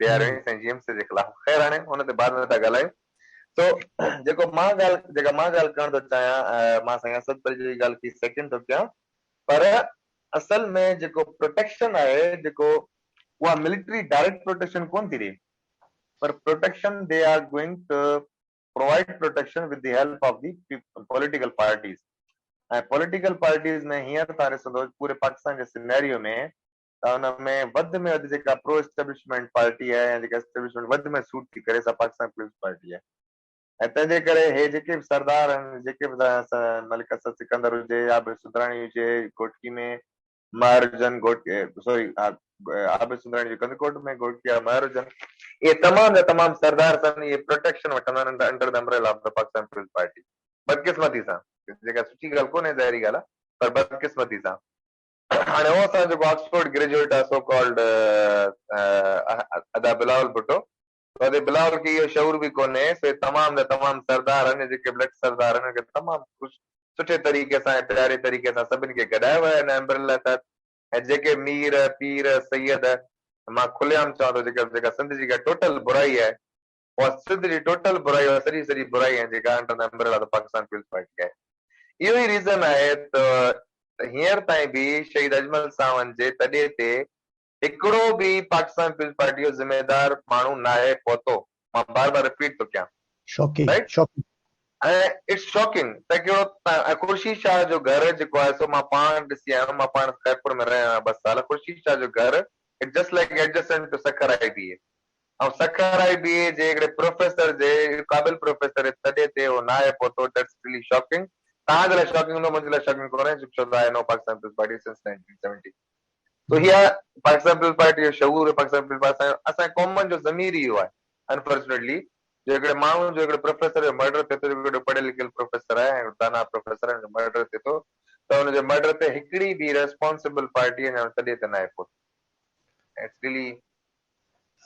ॾियारियो साईं जेम्स जे ख़िलाफ़। ख़ैर हाणे हुन ते बाद में था ॻाल्हायूं। तो जेका मां ॻाल्हि करणु थो चाहियां, मां साईं असद जी ॻाल्हि की सेकेंड थो कयां, पर असल में जेको प्रोटेक्शन आहे, जेको उहा मिलिट्री डायरेक्ट प्रोटेक्शन कोन थी ॾे, पर protection they are going to provide protection with the help of the political parties. ऐं पॉलिटिकल पार्टीज में हींअर तव्हां ॾिसंदो पूरे पाकिस्तान जे सिनेरियो में त हुन में वधि में वधि जेका प्रो एस्टेब्लिशमेंट पार्टी आहे या जेका एस्टेब्लिशमेंट वधि में सूट थी करे सा पाकिस्तान पीपल्स पार्टी आहे। ऐं तंहिंजे करे हे जेके बि सरदार आहिनि, जेके बि मलिक असद सिकंदर हुजे या बि सुधराणी हुजे घोटकी में, महारजन सॉरी आबिद सुंदराणी जो कंदकोट में, घोटकी महारजन, ये तमाम तमाम सरदार सन, ये प्रोटेक्शन वठंदा आहिनि under the umbrella of the Pakistan Peoples Party. बदकिस्मती सां, जेका सुठी ॻाल्हि कोन्हे, ज़ाहिरी ॻाल्हि आहे, पर बदकिस्मती सां हाणे उहो असां जेको ऑक्सफोर्ड ग्रेजुएट आहे सो कॉल्ड अदा बिलावल भुट्टो, तो बिलावल खे इहो शऊर बि कोन्हे, सो तमाम सरदार आहिनि जेके ब्लड सरदार आहिनि, तमामु सुठे तरीक़े सां ऐं प्यारे तरीक़े सां सभिनि खे गॾायो वियो आहे अम्ब्रेला तहत। ऐं जेके मीर पीर सैयद, मां खुलेआम चवां थो, जेका सिंध जी टोटल बुराई आहे, उहा सिंध जी टोटल बुराई आहे, सॼी बुराई आहे जेका under the umbrella of Pakistan Peoples Party आहे। इहो ई रीज़न आहे त हींअर ताईं बि शहीद अजमल सावंत जे तॾे ते हिकिड़ो बि पाकिस्तान पीपल्स पार्टी जो ज़िम्मेदार माण्हू न आहे पहुतो। मां बार बार रिपीट थो कयां, ऐं इट्स शॉकिंग त कहिड़ो ख़ुर्शीद शाह जो घर जेको आहे सो मां पाण ॾिसी आहियां, मां पाण खैरपुर में रहियो आहियां 2 साल। ख़ुर्शीद शाह जो घर it's just like adjacent to Sukkur IBA, ऐं सखर IBA जे हिकिड़े प्रोफेसर जे क़ाबिल प्रोफेसर तॾे ते उहो न आहे पहुतो। That's really shocking. तव्हांजे लाइ शॉकिंग हूंदो, मुंहिंजे लाइ शॉकिंग कोन्हे, छो त I know Pakistan Peoples Party since 1970। तो हीअ पाकिस्तान पीपल्स पार्टी जो शऊर, पाकिस्तान पीपल्स पार्टी असांजे कॉमन जो ज़मीर इहो आहे अनफॉर्चुनेटली, जो हिकिड़े माण्हू जो हिकिड़े प्रोफेसर जो मर्डर थिए थो, हिकिड़ो पढ़ियल लिखियल प्रोफेसर आहे ऐं दाना प्रोफेसर आहे, मर्डर थिए थो, त हुनजे मर्डर ते हिकिड़ी बि रेस्पॉन्सिबल पार्टी अञा तॾहिं त न आहे पहुती। इट्स रियली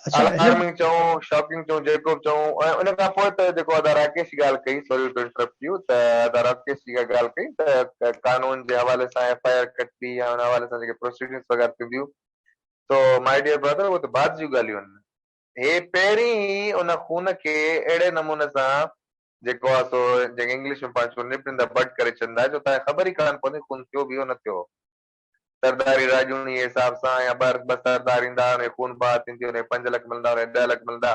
अलार्मिंग चऊं, शॉकिंग चऊं, जेको बि चऊं। ऐं उन खां पोइ त जेको अदा राकेश जी ॻाल्हि कई, सॉरी टू इंटरप्ट यू, त अदा राकेश जी ॻाल्हि कई त कानून जे हवाले सां FIR कटबी या हुन हवाले सां जेके प्रोसीडिंग्स वग़ैरह थींदियूं, तो माय डियर ब्रदर, उहो त बाद जूं ॻाल्हियूं आहिनि। हे पहिरीं ई उन खून खे अहिड़े नमूने सां जेको आहे सो जेके इंग्लिश में पाण निप इन द बड करे छॾींदा, जो तव्हांखे ख़बर ई कान पवंदी खून थियो बि हो न थियो। सरदारी राजूनी जे हिसाब सां या ॿ सरदार ईंदा, हुन खून बहा थींदी, हुन 5 लख मिलंदा, हुन 10 लख मिलंदा,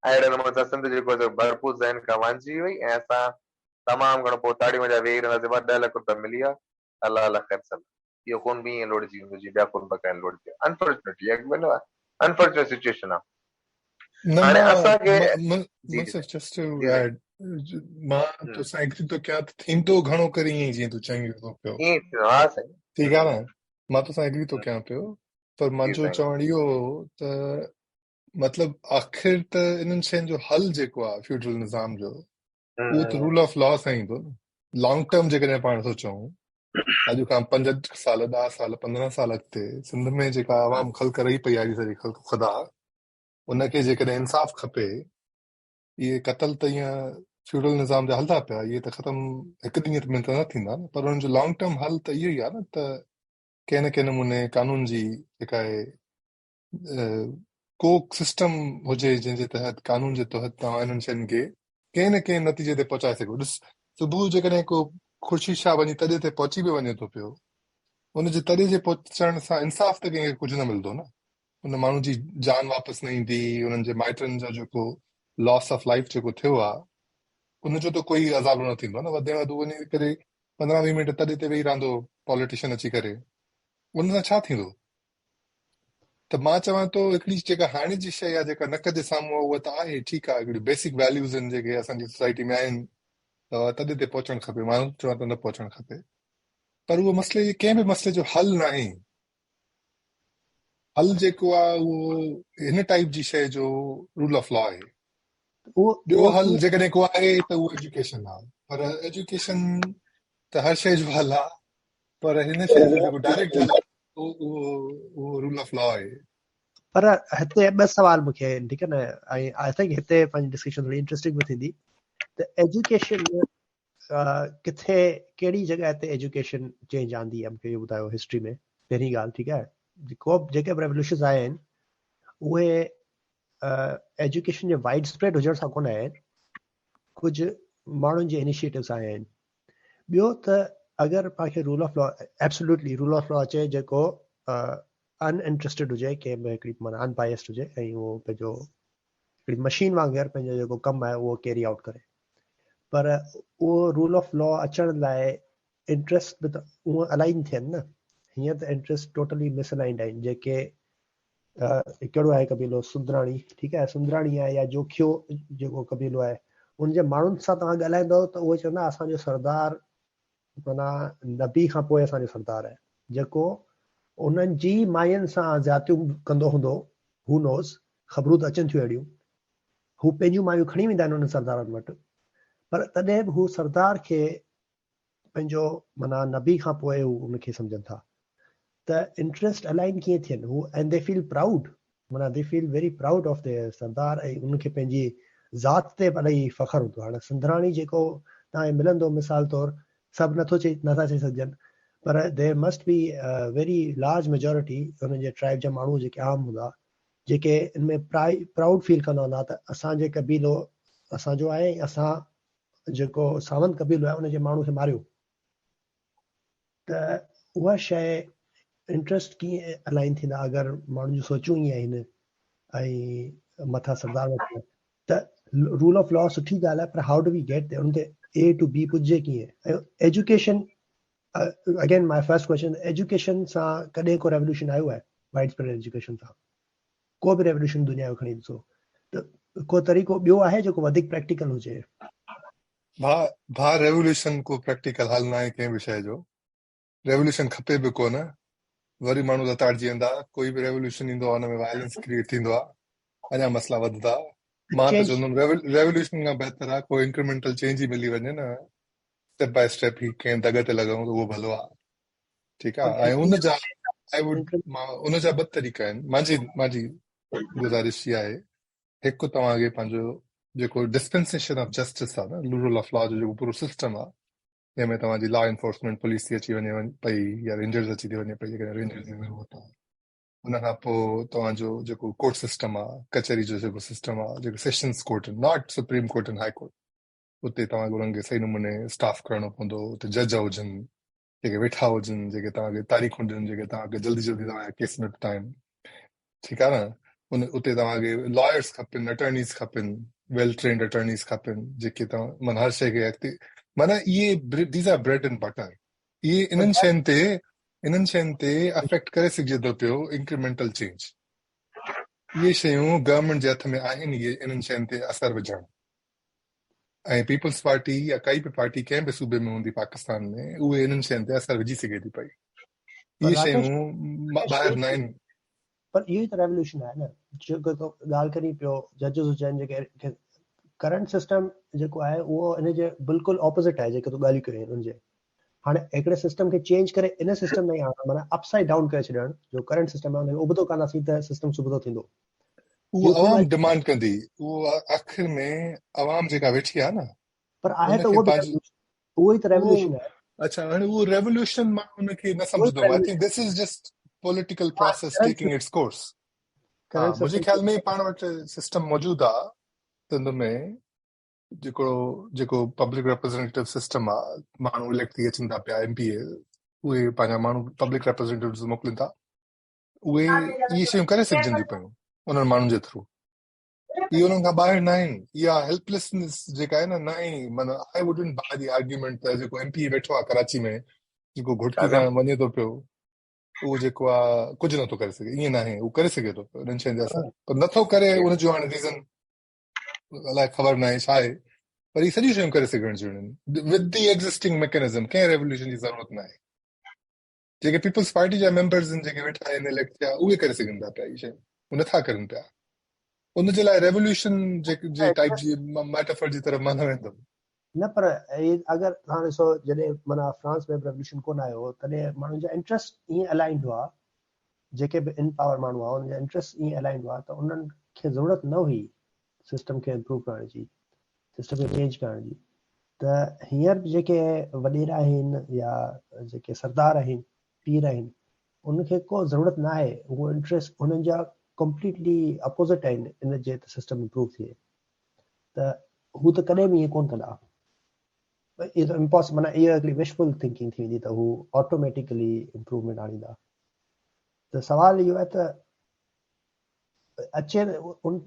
ऐं अहिड़े नमूने सां सिंध जेको भरपूर ज़हन खां वांझी हुई, ऐं असां तमामु घणो पोइ ताड़ियूं वॼा वेही रहंदासीं, 10 लख रुपया मिली विया, अलाह अलाह ख़ैर सलाह। इहो खून बि ईअं लोड़जी वेंदो जीअं ॿिया खून बकाइनि लोड़जी, अनफॉर्चुनेटली अनफॉर्चुनेट सिचुएशन आहे। हाणे असांखे जस्ट टू ऐड, मां तोसां एग्री थो कयां, थींदो घणो करे ईअं जीअं तूं चईं थो पियो, ठीकु आहे न, मां तोसां एग्री थो कयां पियो, पर मुंहिंजो चवण इहो त मतिलबु आख़िर त इन्हनि शयुनि जो हल जेको आहे फ्यूडल निज़ाम जो, उहो त रूल ऑफ लॉ सां ईंदो न। लॉन्ग टर्म जेकॾहिं पाण थो चऊं, अॼु खां 5 साल 10 साल 15 साल अॻिते सिंध में जेका आवाम ख़ल्क़ रही पई आहे, सॼी ख़ल्क़ ख़ुदा, उनखे जेकॾहिं इंसाफ़ खपे, इहे क़तल त ईअं फ्यूडल निज़ाम जा हलंदा पिया, इहे त ख़तम हिकु ॾींहं में त न थींदा न, पर हुननि जो लॉन्ग टर्म हल त इहो ई आहे न त कंहिं न कंहिं नमूने कानून जी जेका आहे को सिस्टम हुजे जंहिंजे तहत कानून जे तहत तव्हां इन्हनि शयुनि खे कंहिं न कंहिं नतीजे ते पहुचाए सघो। ॾिस, सुबुह जेकॾहिं को ख़ुशी शाह वञी तॾहिं ते पहुची बि वञे थो पियो, हुनजे तॾहिं जे पहुचण सां इंसाफ़ त कंहिंखे कुझु न मिलंदो न, हुन माण्हू जी जान वापसि न ईंदी, हुननि जे माइटनि जो जेको लॉस ऑफ लाइफ जेको थियो आहे उनजो त कोई अज़ाब न थींदो न। वधि में वधि वञी करे 15-20 मिंट तॾहिं ते वेही रहंदो पॉलिटिशियन अची करे, उन सां छा थींदो? त मां चवां थो हिकिड़ी जेका हाणे जी शइ आहे जेका नक जे साम्हूं आहे उहा त आहे, ठीकु आहे, हिकिड़ी बेसिक वैल्यूज़ आहिनि जेके असांजी सोसाइटी में आहिनि, त तॾहिं ते पहुचणु खपे, माण्हू चवां त न पहुचणु खपे, पर उहो मसइले कंहिं बि मसइले जो हल न आहे। हल जेको आहे उहो हिन टाइप जी शइ जो रूल ऑफ लॉ आहे। ॿियो हल जेकॾहिं को आहे त उहो एजुकेशन आहे, पर एजुकेशन त हर शइ जो हल आहे, पर हिन शइ जो जेको डायरेक्ट हल आहे उहो रूल ऑफ लॉ आहे। पर हिते ॿ सवाल मूंखे आहिनि, ठीकु आहे न, ऐं आई थिंक हिते पंहिंजी डिस्कशन थोरी इंट्रस्टिंग बि थींदी। त एजुकेशन किथे कहिड़ी जॻह ते एजुकेशन चेंज आंदी आहे, मूंखे इहो ॿुधायो हिस्ट्री में। पहिरीं ॻाल्हि, ठीकु आहे, जेके बि रेवोल्यूशन्स आया आहिनि उहे एजुकेशन जे वाइड स्प्रेड हुजण सां कोन आया आहिनि, कुझु माण्हुनि जे इनिशिएटिव्स आया आहिनि। ॿियो त अगरि तव्हांखे rule of law, absolutely rule of law अचे जेको अनइंट्रस्टेड हुजे, कंहिं बि हिकिड़ी माना अनबायस्ड हुजे, ऐं उहो पंहिंजो हिकिड़ी मशीन वांगुरु पंहिंजो जेको कमु आहे उहो कैरी आउट करे, पर उहो रूल ऑफ लॉ अचण लाइ इंट्रस्ट बि त उहो अलाइन थियनि न। हीअं त इंट्रस्ट टोटली मिसअलाइंड आहिनि। जेके कहिड़ो आहे कबीलो सुंदराणी, ठीकु आहे, सुंदराणी आहे या जोखियो जेको कबीलो आहे, उनजे माण्हुनि सां तव्हां ॻाल्हाईंदव त उहे चवंदा असांजो सरदार माना नबी खां पोइ असांजो सरदार आहे, जेको उन्हनि जी मायुनि सां ज़्यातियूं कंदो हूंदो, हू नोज़, ख़बरूं त अचनि थियूं अहिड़ियूं, हू पंहिंजूं मायूं खणी वेंदा आहिनि उन्हनि सरदारनि वटि, पर तॾहिं बि हू सरदार खे पंहिंजो माना नबी खां पोइ हू उनखे सम्झनि था। त इंट्रस्ट अलाइन कीअं थियनि हू, एंड दे फील प्राउड, माना they feel very proud of their Sardar, ऐं उनखे पंहिंजी ज़ात ते इलाही फ़ख्रु हूंदो। हाणे सुंदराणी जेको तव्हांखे मिलंदो मिसाल तौरु, सभु नथा चई सघजनि, पर there must be very large majority हुनजे ट्राइब जा माण्हू जेके आम हूंदा, जेके इनमें प्राउड फील कंदा हूंदा त असांजे कबीलो असांजो आहे, असां जेको सावंत कबीलो आहे उनजे माण्हू खे मारियो। त उहा शइ इंट्रस्ट कीअं अलाइन थींदा अगरि माण्हुनि जूं सोचूं ईअं आहिनि ऐं मथां सरदार वटि, त रूल ऑफ लॉ सुठी ॻाल्हि आहे, पर हाउ डू वी गेट देयर, उन ते ए टू बी पुॼे कीअं? ऐं education, again my first question, education सां कॾहिं को रेवोल्यूशन आयो आहे? वाइड स्प्रेड एजुकेशन सां को बि रेवोल्यूशन दुनिया जो खणी ॾिसो त को तरीक़ो ॿियो आहे जेको वधीक प्रैक्टिकल हुजे? भा रेवोल्यूशन को प्रैक्टिकल हल न आहे कंहिं बि शइ जो, रेवोल्यूशन खपे बि कोन, वरी माण्हू लताड़जी वेंदा, कोई बि रेवोल्यूशन ईंदो आहे हुन में वायलेंस क्रिएट थींदो आहे, अञा मसला वधंदा। मां त चवंदुमि रेवोल्यूशन खां बहितर आहे कोई इंक्रीमेंटल चेंज ई मिली वञे न, स्टेप बाय स्टेप ही कंहिं दग ते लॻूं त उहो भलो आहे, ठीकु आहे। ऐं उनजा ॿ तरीक़ा आहिनि। मुंहिंजी गुज़ारिश इहा आहे, हिकु तव्हांखे पंहिंजो जेको डिस्पेंसेशन ऑफ जस्टिस आहे न, रूल ऑफ लॉ जो जेको पूरो सिस्टम आहे, जंहिंमें तव्हांजी लॉ एनफोर्समेंट पुलिस थी अची वञे पई या रेंजर्स अची थी वञे पई, जेकॾहिं रेंजर्स जी ज़रूरत आहे, उन खां पोइ तव्हांजो जेको कोर्ट सिस्टम आहे, कचहरी जो जेको सिस्टम आहे, जेको सेशंस कोर्ट आहिनि, not supreme court and high court, उते तव्हांखे उन्हनि खे सही नमूने स्टाफ करणो पवंदो, उते जज हुजनि जेके वेठा हुजनि, जेके तव्हांखे तारीख़ूं ॾियनि, जेके तव्हांखे जल्दी तव्हांजे केस निपटाइनि, ठीकु आहे न। उते तव्हांखे लॉयर्स खपनि, अटर्नीस खपनि, वेल ट्रेन्ड अटर्नीस खपनि, जेके तव्हां माना हर शइ खे अॻिते, माना इहे these are bread and butter, इहे इन्हनि शयुनि ते अफेक्ट करे सघिजे थो पियो इंक्रीमेंटल चेंज। इहे शयूं गवर्नमेंट जे हथ में आहिनि, इहे इन्हनि शयुनि ते असर विझणु। ऐं पीपल्स पार्टी या काई बि पार्टी कंहिं बि सूबे में हूंदी पाकिस्तान में, उहे इन्हनि शयुनि ते असर विझी सघे थी पई। इहे शयूं ॿाहिरि न आहिनि। पर इहो ई त रेवोल्यूशन आहे न, जेको ॻाल्हि करी पियो जजिस हुजनि, जेके करंट सिस्टम जेको आहे उहो हिनजे बिल्कुलु ऑपोज़िट आहे जेके तूं ॻाल्हियूं कयूं हुनजे। हाणे हिकिड़े सिस्टम खे चेंज करे इन सिस्टम में माना अपसाइड डाउन करे छॾणु, जो करंट सिस्टम आहे हुनखे उबतो कान्दासीं त सिस्टम सुबुधो थींदो। उहो अवाम डिमांड कंदी, उहो आख़िर में अवाम जेका वेठी आहे न, पर आहे त उनखे उहो बि पंहिंजी उहो ई त रेवोल्यूशन आहे. अच्छा हाणे उहो रेवोल्यूशन मां उनखे न सम्झंदो. I think this is just political process taking its course. हा मुंहिंजे ख्याल में पाण वटि सिस्टम मौजूदु आहे त हुन में जेको पब्लिक रिप्रेज़ेंटेटिव सिस्टम आहे, माण्हू इलेक्ट थी अचनि था पिया MPA, उहे पंहिंजा माण्हू पब्लिक रिप्रेज़ेंटेटिव्स मोकिलीनि था, उहे इहे शयूं करे सघजनि थियूं पियूं उन्हनि माण्हुनि जे थ्रू. इहे उन्हनि खां ॿाहिरि न आहिनि. इहा हेल्पलेसनेस जेका आहे न आहे. माना I wouldn't buy the argument त जेको MP वेठो आहे कराची में, जेको घुटकी खां वञे थो पियो, उहो जेको आहे कुझु नथो करे सघे. ईअं न आहे, उहो करे सघे थो पियो उन्हनि शयुनि जा असर, पर नथो करे. उनजो हाणे रीज़न अलाए ख़बर न आहे छा आहे, पर ही सॼियूं शयूं करे सघण जूं आहिनि विद द एग्ज़िस्टिंग मैकेनिज़म. कंहिं रेवोल्यूशन जी ज़रूरत न आहे. जेके पीपल्स पार्टी जा मेंबर्स आहिनि, जेके वेठा आहिनि इलेक्ट थिया, उहे करे सघनि था पिया. इहे शयूं उहे नथा करनि पिया. उनजे लाइ रेवोल्यूशन जे टाइप जी मेटाफर जी तरफ़ मां न वेंदुमि. न, पर अगरि तव्हां ॾिसो जॾहिं माना फ्रांस में रेवोल्यूशन कोन आयो तॾहिं माण्हुनि जा इंट्रस्ट ईअं अलाइंड हुआ, जेके बि इन पावर माण्हू हुआ उन्हनि जा इंट्रस्ट ईअं अलाइंड हुआ त उन्हनि खे ज़रूरत न हुई सिस्टम खे इम्प्रूव करण जी, सिस्टम खे चेंज करण जी. त हींअर जेके वॾेरा आहिनि या जेके सरदार आहिनि, पीर आहिनि, उनखे को ज़रूरत न आहे. उहो इंट्रस्ट उन्हनि जा कंप्लीटली अपोज़िट आहिनि इन जे सिस्टम इम्प्रूव थिए. त हू त कॾहिं बि ईअं कोन कंदा. इहो त इम्पॉसिबल, माना इहा हिकिड़ी विशफुल थिंकिंग थींदी त हू ऑटोमेटिकली इम्प्रूवमेंट आणींदा. त सवाल इहो आहे त अचे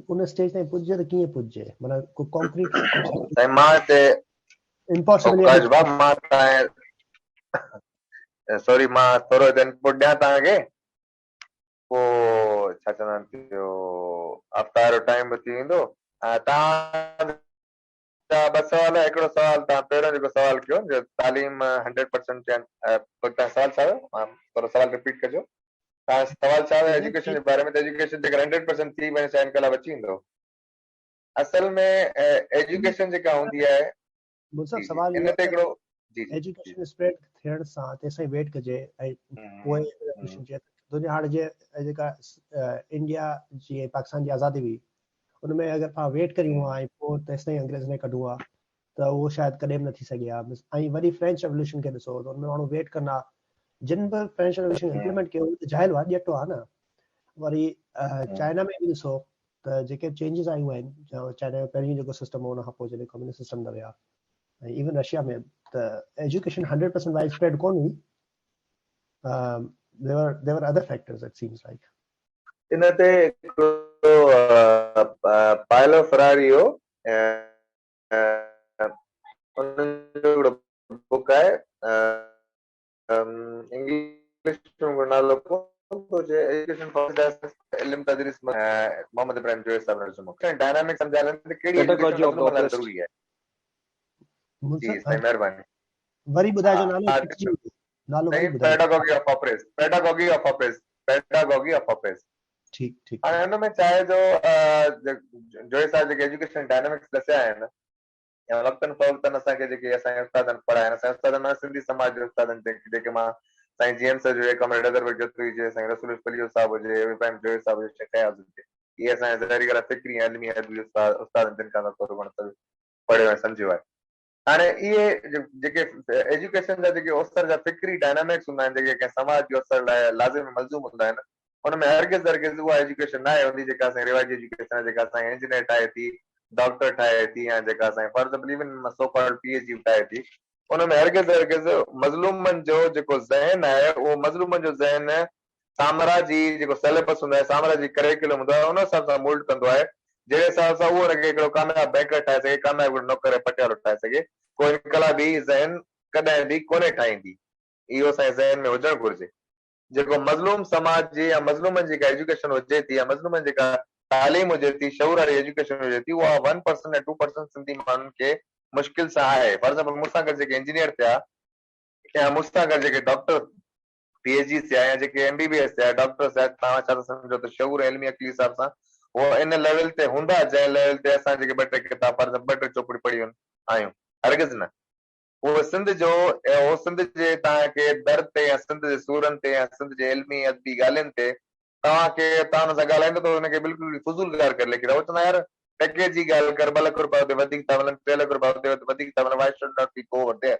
उन स्टेज ताईं पुॼे त कीअं पुॼे. माना को कॉन्क्रीट मां हिते इम्पॉसिबल. सॉरी मां थोरो हिते इनपुट ॾियां तव्हांखे, पोइ छा चवंदा आहिनि हफ़्ता जो टाइम बि थी वेंदो. तव्हां ॿ सवाल. हिकिड़ो सवाल तव्हां पहिरियों जेको सवाल कयो जो तालीम 100% तव्हां सवाल छा हुयो, मां थोरो सवाल रिपीट कजो. तव्हां सवाल छा हुयो एजुकेशन जे बारे में? त एजुकेशन जेकर 100% थी वञे छा इनकलाब अची वेंदो? असल में एजुकेशन जेका हूंदी आहे, सवाल इन ते हिकिड़ो एजुकेशन स्प्रेड थियण सां तेसिताईं वेट कजे ऐं पोइ रेवोल्यूशन जे दुनिया हाणे जेका इंडिया जी पाकिस्तान जी आज़ादी हुई उनमें अगरि तव्हां वेट करियूं आहे ऐं पोइ तेसिताईं अंग्रेज़ ने कढो आहे त उहो शायदि कॾहिं बि न थी सघे हा. ऐं वरी फ्रेंच रेवोल्यूशन खे ॾिसो त उनमें माण्हू वेट कंदा. जिन बि फ्रेंच रेवोल्यूशन इम्प्लीमेंट कयो जाइल आहे, ॾियटो आहे न. वरी चाइना में बि ॾिसो त जेके चेंजिस आयूं आहिनि, चाइना जो पहिरीं जेको सिस्टम हो उनखां पोइ जॾहिं कम्युनिस्ट सिस्टम न विया, ऐं इवन रशिया में त एजुकेशन 100% वाइड स्प्रेड कोन हुई. there were other factors it seems like. इन ते पायलो फरारी हो, उन्हनि बुक आहे इंग्लिश में नालो एजुकेशन इल्म तदरीस मोहम्मद इब्राहिम जोइस साहब ने लिखो. डायनामिक समझाइण ते कहिड़ी एजुकेशन मतलब ज़रूरी है. जी साईं महिरबानी. वरी ॿुधाइजो नालो. नालो वरी ॿुधाइजो. Pedagogy of oppress. Pedagogy of oppress. Pedagogy of oppress. ठीक. हाणे हुन में चाहे जो जोइस साहब जेके एजुकेशन डायनामिक्स दसिया आहिनि या वक़्तनि फ़वक़्तनि असांखे जेके असांजे उस्तादनि पढ़ाया आहिनि, असांजे उस्तादनि सिंधी समाज जे उस्तादनि जेके मां साईं GM सर हुजे, कमरेड अज़हर जोतरी हुजे, साईं रसूल फलीहो साहब हुजे, इब्राहिम जोइस साहब हुजे, शेख फयाज़ हुजे, इहे असांजे ज़हरी फिक्री इल्मी अदबी उस्तादनि जिन खां पढ़ियो ऐं सम्झियो आहे. हाणे इहे जेके एजुकेशन जा जेके उसर जा फिक्री डायनामिक्स हूंदा आहिनि, जेके कंहिं समाज जे उसर लाइ लाज़िमी मलज़ूम हूंदा आहिनि, हुनमें हरगिज़ उहा एजुकेशन न आहे हूंदी जेका असांजी रिवाजी एजुकेशन आहे, जेका असांखे इंजीनियर ठाहे थी, डॉक्टर ठाहे थी, या जेका असांखे फर्ज़ इवन सो कॉल्ड PhD ठाहे थी. उनमें हरगिज़ मज़लूमनि जो जेको ज़हन आहे, उहो मज़लूमनि जो ज़हन साम्राजी जेको सिलेबस हूंदो आहे, साम्राजी करिकुलम हूंदो आहे, उन हिसाब सां मोल्ड कंदो आहे, जहिड़े हिसाब सां उहो हुनखे हिकिड़ो कामयाब बैंकर ठाहे सघे, कामयाब नौकर पटियालो ठाहे सघे. कोई इनकलाबी ज़हन कॾहिं बि कोन्हे ठाहींदी. इहो असांजे ज़हन में हुजणु घुरिजे. जेको मज़लूम समाज जी या मज़लूमनि जेका एजुकेशन हुजे थी, या मज़लूमनि जेका तालीम हुजे थी, शऊर वारी एजुकेशन हुजे थी, उहा 1% या 2% सिंधी माण्हुनि खे मुश्किल सां आहे. फॉर एग्जाम्पल मूंसां गॾु जेके इंजीनियर थिया या मूंसां गॾु जेके डॉक्टर PhD थिया या जेके MBBS थिया, डॉक्टर थिया, तव्हां छा था सम्झो त शऊर इल्मी अक़ली हिसाब सां उहो इन लेवल ते हूंदा जंहिं लेवल ते असां जेके 2-3 किताब 2-3 चोपड़ी पढ़ी आहियूं. हरगिज़ न. उहो सिंध जे तव्हांखे दर ते या सिंध जे सूरनि ते या सिंध जे इल्मी अदबी ॻाल्हियुनि ते तव्हां सां ॻाल्हाईंदो त हुनखे बिल्कुलु फुज़ूल ॻाल्हि करे लिखी रहो. चवंदा यार पैकेज जी ॻाल्हि कर, 2 लख रुपया हुते वधीक था मिलनि, 3 लख रुपया हुते वधीक था मिलनि, why should not we go over there?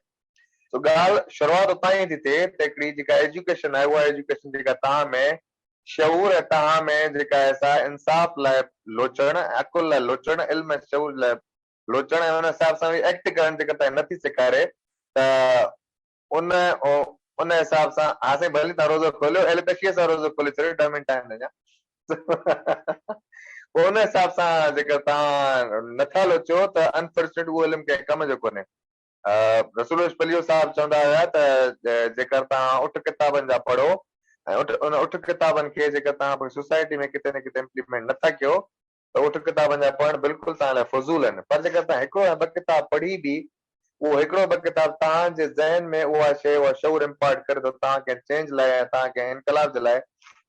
सो ॻाल्हि शुरूआत उतां ई थी थिए त हिकिड़ी जेका एजुकेशन आहे उहा एजुकेशन जेका तव्हां में शऊर ऐं तव्हां में जेका आहे सा इंसाफ़ लाइ लोचण, अकुल लाइ लोचण, इल्म ऐं शऊर लाइ लोचण ऐं हुन हिसाब सां एक्ट करण जेका तव्हां नथी सेखारे त उन हिसाब सां हाणे भली तव्हां रोज़ो खोलियो, एलिपेशीअ सां रोज़ो खोले छॾियो, ॾह मिंट आहिनि अञा। पोइ उन हिसाब सां जेका तव्हां नथा लोचो त अनफॉर्चुनेट उहो इल्मु कंहिं कम जो कोन्हे। रसूल पलियो साहब चवंदा हुया त जेकर तव्हां उठ किताबनि जा पढ़ो ऐं उन उठ किताबनि खे जेकर तव्हां सोसाइटी में किथे न किथे इम्प्लीमेंट नथा कयो त उठ किताबनि जा पढ़णु बिल्कुलु तव्हां लाइ फज़ूल आहिनि। पर जेकर तव्हां हिकिड़ो या ॿ किताब पढ़ी बि उहो हिकिड़ो ॿ किताब तव्हांजे ज़हन में उहा शइ, उहा शऊर इम्पार्ट करे थो तव्हां कंहिं चेंज लाइ या तव्हां कंहिं इनकलाब जे लाइ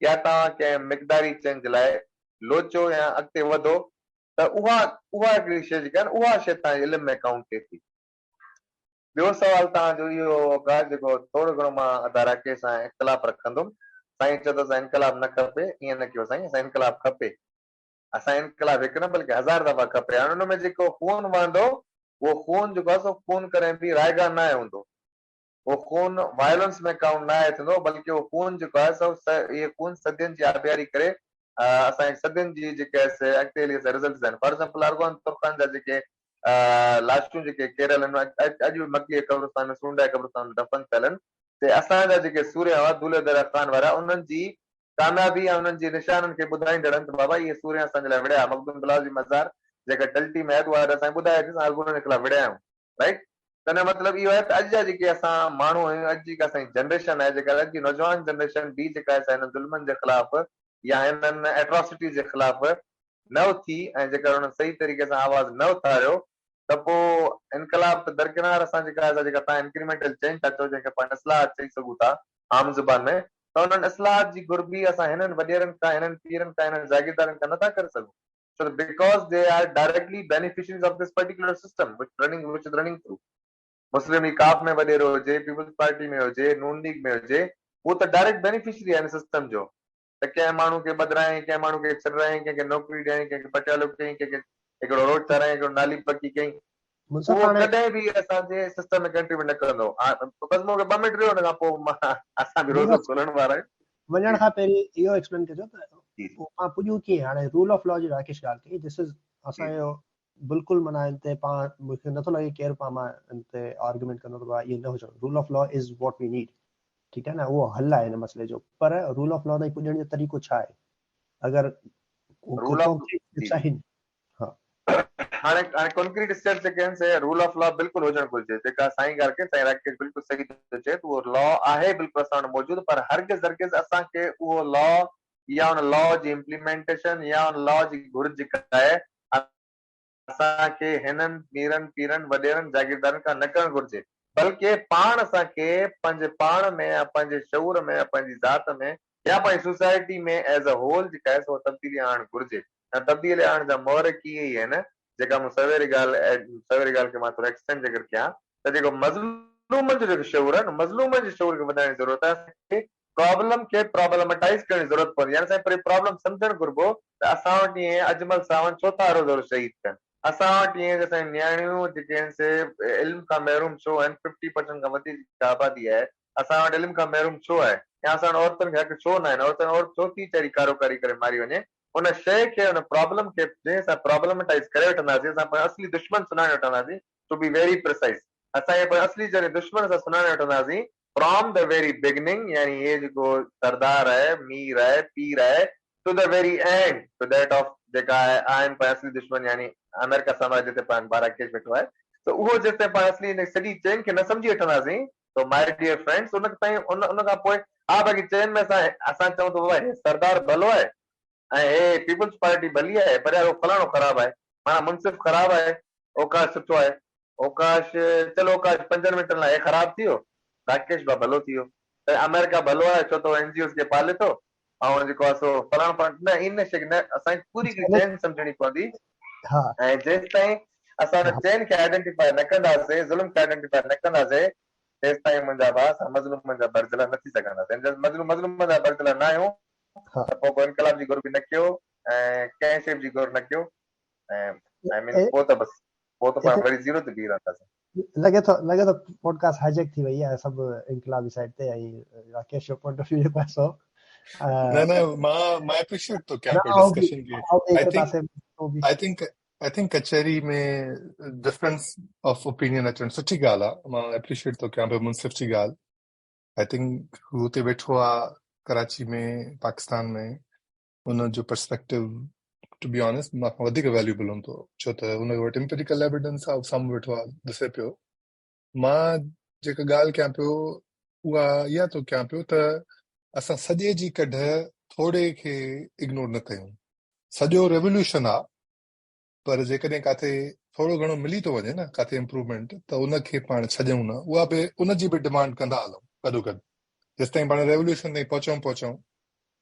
या तव्हां कंहिं मिक़दारी चेंज जे लाइ लोचो या अॻिते वधो त उहा हिकिड़ी शइ जेका आहे उहा शइ तव्हांजे इल्म में काउंट थिए थी। ॿियो सवाल तव्हांजो इहो होगा जेको थोरो घणो मां अदारा के सां इख़्तिलाफ़ रखंदुमि। साईं चयो त असां इनकलाब न खपे, ईअं न कयो साईं, असां इनकलाब खपे, असां इनकलाब हिकु न बल्कि 1000 दफ़ा खपे। हाणे हुन में जेको खून वहंदो उहो खून जेको आहे सो खून कॾहिं बि रायगा न हूंदो, वो खून वायलेंस में काउंट न आहे थींदो, बल्कि उहो खून जेको आहे सो इहे खून सदियुनि जी आबियारी करे असांजी सदियुनि जी जेके आहे अॻिते हली रिज़ल्ट्स आहिनि। फॉर एग्जाम्पल अरगोन तुर्खान जा जेके लाशूं जेके केरल अॼु मकी कब्रिस्तान में सूंडा कब्रिस्तान में दफ़न थियल आहिनि, ते असांजा जेके सूर्य हुआ दूल्हे दर खान वारा, उन्हनि जी कामयाबी ऐं उन्हनि जी निशाननि खे ॿुधाईंदड़ आहिनि त बाबा इहे सूर्य असांजे लाइ विड़िया। मखदूम बिलाल जी मज़ार जेका टल्टी में आहे उहा असांखे ॿुधाए थी, असां अरगोन जे खिलाफ़ विड़िया आहियूं, राइट। तॾहिं मतिलबु इहो आहे त अॼु जा जेके असां माण्हू आहियूं, अॼु जेका असांजी जनरेशन आहे, जेका अॼु जी नौजवान जनरेशन बि जेका आहे हिननि ज़ुल्मनि जे ख़िलाफ़ या हिननि एट्रोसिटी जे ख़िलाफ़ न उथी ऐं जेकर हुननि सही तरीक़े सां आवाज़ न उथारियो त पोइ इनकलाब त दरकिनार असां जेका तव्हां इंक्रीमेंटल चेंज था चओ, जंहिंखे पाण इस्लाहत चई सघूं था आम ज़ुबान में, त हुननि इस्लाहत जी घुर्बी असां हिननि वॾेरनि खां, हिननि पीरनि खां, हिननि जागीरदारनि खां नथा करे सघूं। So because they are directly beneficiaries of this particular system which is running through. Muslim League काफ में वॾेरो हुजे, पीपल्स पार्टी में हुजे, नून लीग में हुजे, उहो त डायरेक्ट बेनिफिशरी आहे हिन सिस्टम जो। त कंहिं माण्हू खे बदिराएं, कंहिं माण्हू खे छिराएं, कंहिंखे नौकिरी ॾियईं, कंहिंखे पटियालो कयईं, कंहिंखे हिकिड़ो रोड ठारायईं, हिकिड़ो नाली पकी कयईं, मुंसफ़ उहो हाणे कॾहिं बि असांजे सिस्टम में कंट्रीब्यूट न कंदो। बसि मूंखे 2 मिंट ॾियो, हुन खां पोइ असां बि रोज़ो खोलण वारा आहियूं। वञण खां पहिरीं इहो एक्सप्लेन कजो त जी पाण पुॼूं कीअं। हाणे रूल ऑफ लॉ जी राकेश ॻाल्हि कई, दिस इज़ असांजो बिल्कुलु माना हिन ते पाण, मूंखे नथो लॻे केरु पाण मां हिन ते आर्ग्यूमेंट कंदो त इहो न हुजणो। Rule of law is what we need, ठीकु आहे न, उहो हल आहे हिन मसइले जो। पर रूल ऑफ लॉ ताईं पुॼण जो तरीक़ो छा आहे? अगरि रूल ऑफ हाणे कॉन्क्रीट स्टेप्स जेके आहिनि से रूल ऑफ लॉ बिल्कुलु हुजणु घुरिजे। जेका साईं ॻाल्हि कई, साईं राकेश बिल्कुलु सही थो चए, उहो लॉ आहे बिल्कुलु असां वटि मौजूदु, पर हरगिज़ असांखे उहो लॉ या हुन लॉ जी इम्प्लीमेंटेशन या हुन लॉ जी घुर्ज जेका आहे असांखे हिननि मीरनि पीरनि वॾेरनि जागीरदारनि खां न करणु घुरिजे, बल्कि पाण असांखे पंहिंजे पाण में या पंहिंजे शऊर में या पंहिंजी ज़ात में या पंहिंजी सोसाइटी में एज़ अ होल जेका आहे सो तब्दीली आणणु घुरिजे। ऐं तब्दीली आणण जा महरक इहे ई आहिनि जेका मूं सवेरी ॻाल्हि खे मां थोरो एक्सटेंड जेकर कयां त जेको मज़लूम जो जेको शऊर आहे न, मज़लूम जे शऊर खे वधाइण जी ज़रूरत आहे। प्रॉब्लम खे प्रॉब्लमेटाइज़ करण जी ज़रूरत पवंदी आहे। असांखे पहिरीं प्रॉब्लम सम्झणु घुरिबो त असां वटि ईअं अजमल सावंत छो था रोज़ शहीद थियनि, असां वटि ईअं असांजी नियाणियूं जेके आहिनि से इल्म खां महरूम छो आहिनि, 50% खां वधीक आबादी आहे, असां वटि इल्म खां महरूम छो आहे, या असां वटि औरतुनि खे हक़ छो न आहिनि, औरत छो थी चरी कारोकारी करे मारी वञे। उन शइ खे, उन प्रॉब्लम खे जंहिं असां प्रॉब्लमेटाइज़ करे वठंदासीं, असां पंहिंजो असली दुश्मन सुञाणे वठंदासीं। टू बी वेरी प्रिसाइज़, असांखे पंहिंजो असली जॾहिं दुश्मन असां सुञाणे वठंदासीं फ्रॉम द वेरी बिगिनिंग, यानी हे जेको सरदार आहे, मीर आहे, पीर आहे, to the very end, to that of जेका आहिनि पंहिंजा असली दुश्मन, यानी अमेरिका साम्राज्य ते पाण बाराकेश वेठो आहे। त उहो जेसिताईं पाण असली हिन सॼी चेन खे न सम्झी वठंदासीं, तो माय डियर फ्रेंड्स, उन ताईं उन खां पोइ हा बाक़ी चेन में असां चऊं त बाबा सरदार भलो आहे ऐं हे पीपल्स पार्टी भली आहे, पर यार फलाणो ख़राबु आहे, माना मुनसिफ ख़राबु आहे, ओकाश सुठो आहे, ओकाश चलो ओकाश 5 मिंटनि लाइ ख़राबु थी वियो, राकेश बा भलो थी वियो, त अमेरिका भलो आहे छो त एनजीओ खे पाले थो, ऐं जेको आहे सो फलाणो न, इन शइ न, असांखे पूरी चेन सम्झणी पवंदी। ऐं जेसि ताईं असां हुन चेन खे आइडेंटिफाई न कंदासीं, ज़ुल्म खे आइडेंटिफाई न कंदासीं, तेसि ताईं मुंहिंजा भाउ असां मज़लूमनि जा बरजला न थी सघंदासीं। मज़लूम जा बरजला न आहियूं त पोइ इनकलाब जी घुर बि न कयो ऐं कंहिं शइ जी घुर न कयो। आई मीन वो तो बस वो तो पाण वरी जीरो ते बीह रहंदासीं। लॻे थो पॉडकास्ट हाइजेक थी वई आहे सभु इनकलाबी साइड ते ऐं राकेश जो पॉइंट ऑफ व्यू जेको आहे सो न मां एप्रिशिएट थो कयां पियो डिस्कशन खे। आई थिंक कचहरी में डिफरेंस ऑफ ओपिनियन अचणु सुठी ॻाल्हि आहे। मां एप्रिशिएट थो कयां पियो मुंसिफ जी ॻाल्हि। आई थिंक हू हुते वेठो आहे कराची में पाकिस्तान में, हुनजो पर्सपेक्टिव टू बी ऑनेस्ट मूंखां वधीक वैल्यूएबल हूंदो, छो त हुन वटि एम्पिरिकल एविडेंस आहे, साम्हूं वेठो आहे ॾिसे पियो। मां जेका ॻाल्हि कयां पियो उहा इहा थो कयां पियो त असां सॼे जी कढ थोरे खे इग्नोर न कयूं। सॼो रेवोल्यूशन आहे, पर जेकॾहिं काथे थोरो घणो मिली थो वञे न काथे इम्प्रूवमेंट, त उनखे पाण छॾूं न, उहा बि उनजी बि डिमांड कंदा हलूं गॾोगॾु। जेसिताईं पाण रेवोल्यूशन ताईं पहुचूं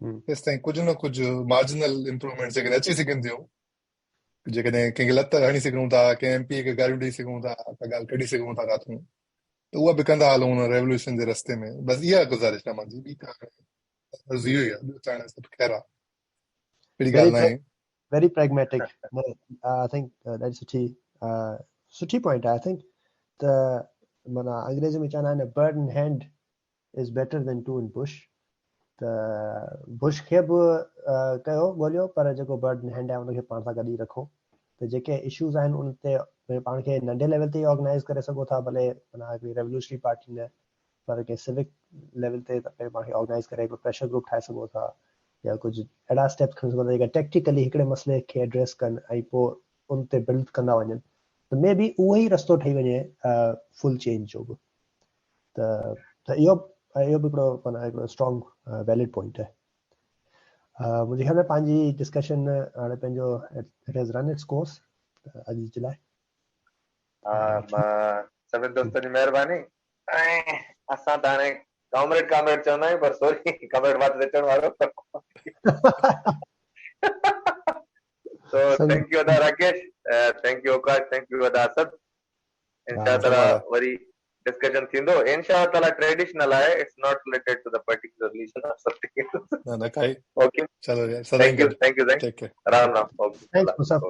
तेसिताईं कुझु न कुझु मार्जिनल इम्प्रूवमेंट जेकॾहिं अची सघनि थियूं, जेकॾहिं कंहिंखे लत हणी सघूं था, कंहिं एमपी खे गारियूं ॾेई सघूं था, का ॻाल्हि कढी सघूं था काथूं, त उहा बि कंदा हलूं हुन रेवोल्यूशन जे रस्ते में। बसि इहा गुज़ारिश आहे मुंहिंजी, ॿी का इहो ई आहे, ॿियो चाहे सभु ख़ैर आहे, अहिड़ी ॻाल्हि न आहे। very pragmatic. I think that's suchi point. I think the mana अंग्रेजी में चवंदा आहिनि bird in hand is better than two in bush. The bush खे बि कयो ॻोल्हियो, पर जेको bird in hand आहे उनखे पाण सां गॾु ई रखो। त जेके इश्यूज़ आहिनि उन ते पाण खे नंढे लेवल ते ऑर्गेनाइज़ करे सघो था, भले माना हिकिड़ी रेवोल्यूशनरी पार्टी न, पर कंहिं सिविक लेवल ते पाण खे ऑर्गेनाइज़ करे हिकिड़ो प्रेशर ग्रुप ठाहे सघो था, या कुझु अहिड़ा स्टेप्स खणी सघो था जेका टेक्टिकली हिकिड़े मसइले खे एड्रेस कनि ऐं पोइ उन ते बिल्ड कंदा वञनि, त मे बी उहो ई रस्तो ठही वञे फुल चेंज जो बि। त इहो बि हिकिड़ो स्ट्रॉन्ग वैलिड पॉइंट आहे। मुंहिंजे ख़्याल में पंहिंजी डिस्कशन हाणे पंहिंजो it has run its course अॼु जे लाइ। सभिनि दोस्तनि जी महिरबानी। ऐं असां त हाणे कॉमरेड चवंदा आहियूं, पर सॉरी कॉमरेड बात ते चवण वारो। So thank you Ada Rakesh, thank you Akash, thank you Ada Asad. Inshallah वरी discussion थींदो, inshallah traditional आहे, it's not related to the particular religion or something. न काई। Okay, चलो यार, thank you, thank you, take care. Ram Ram. Thanks Musaf.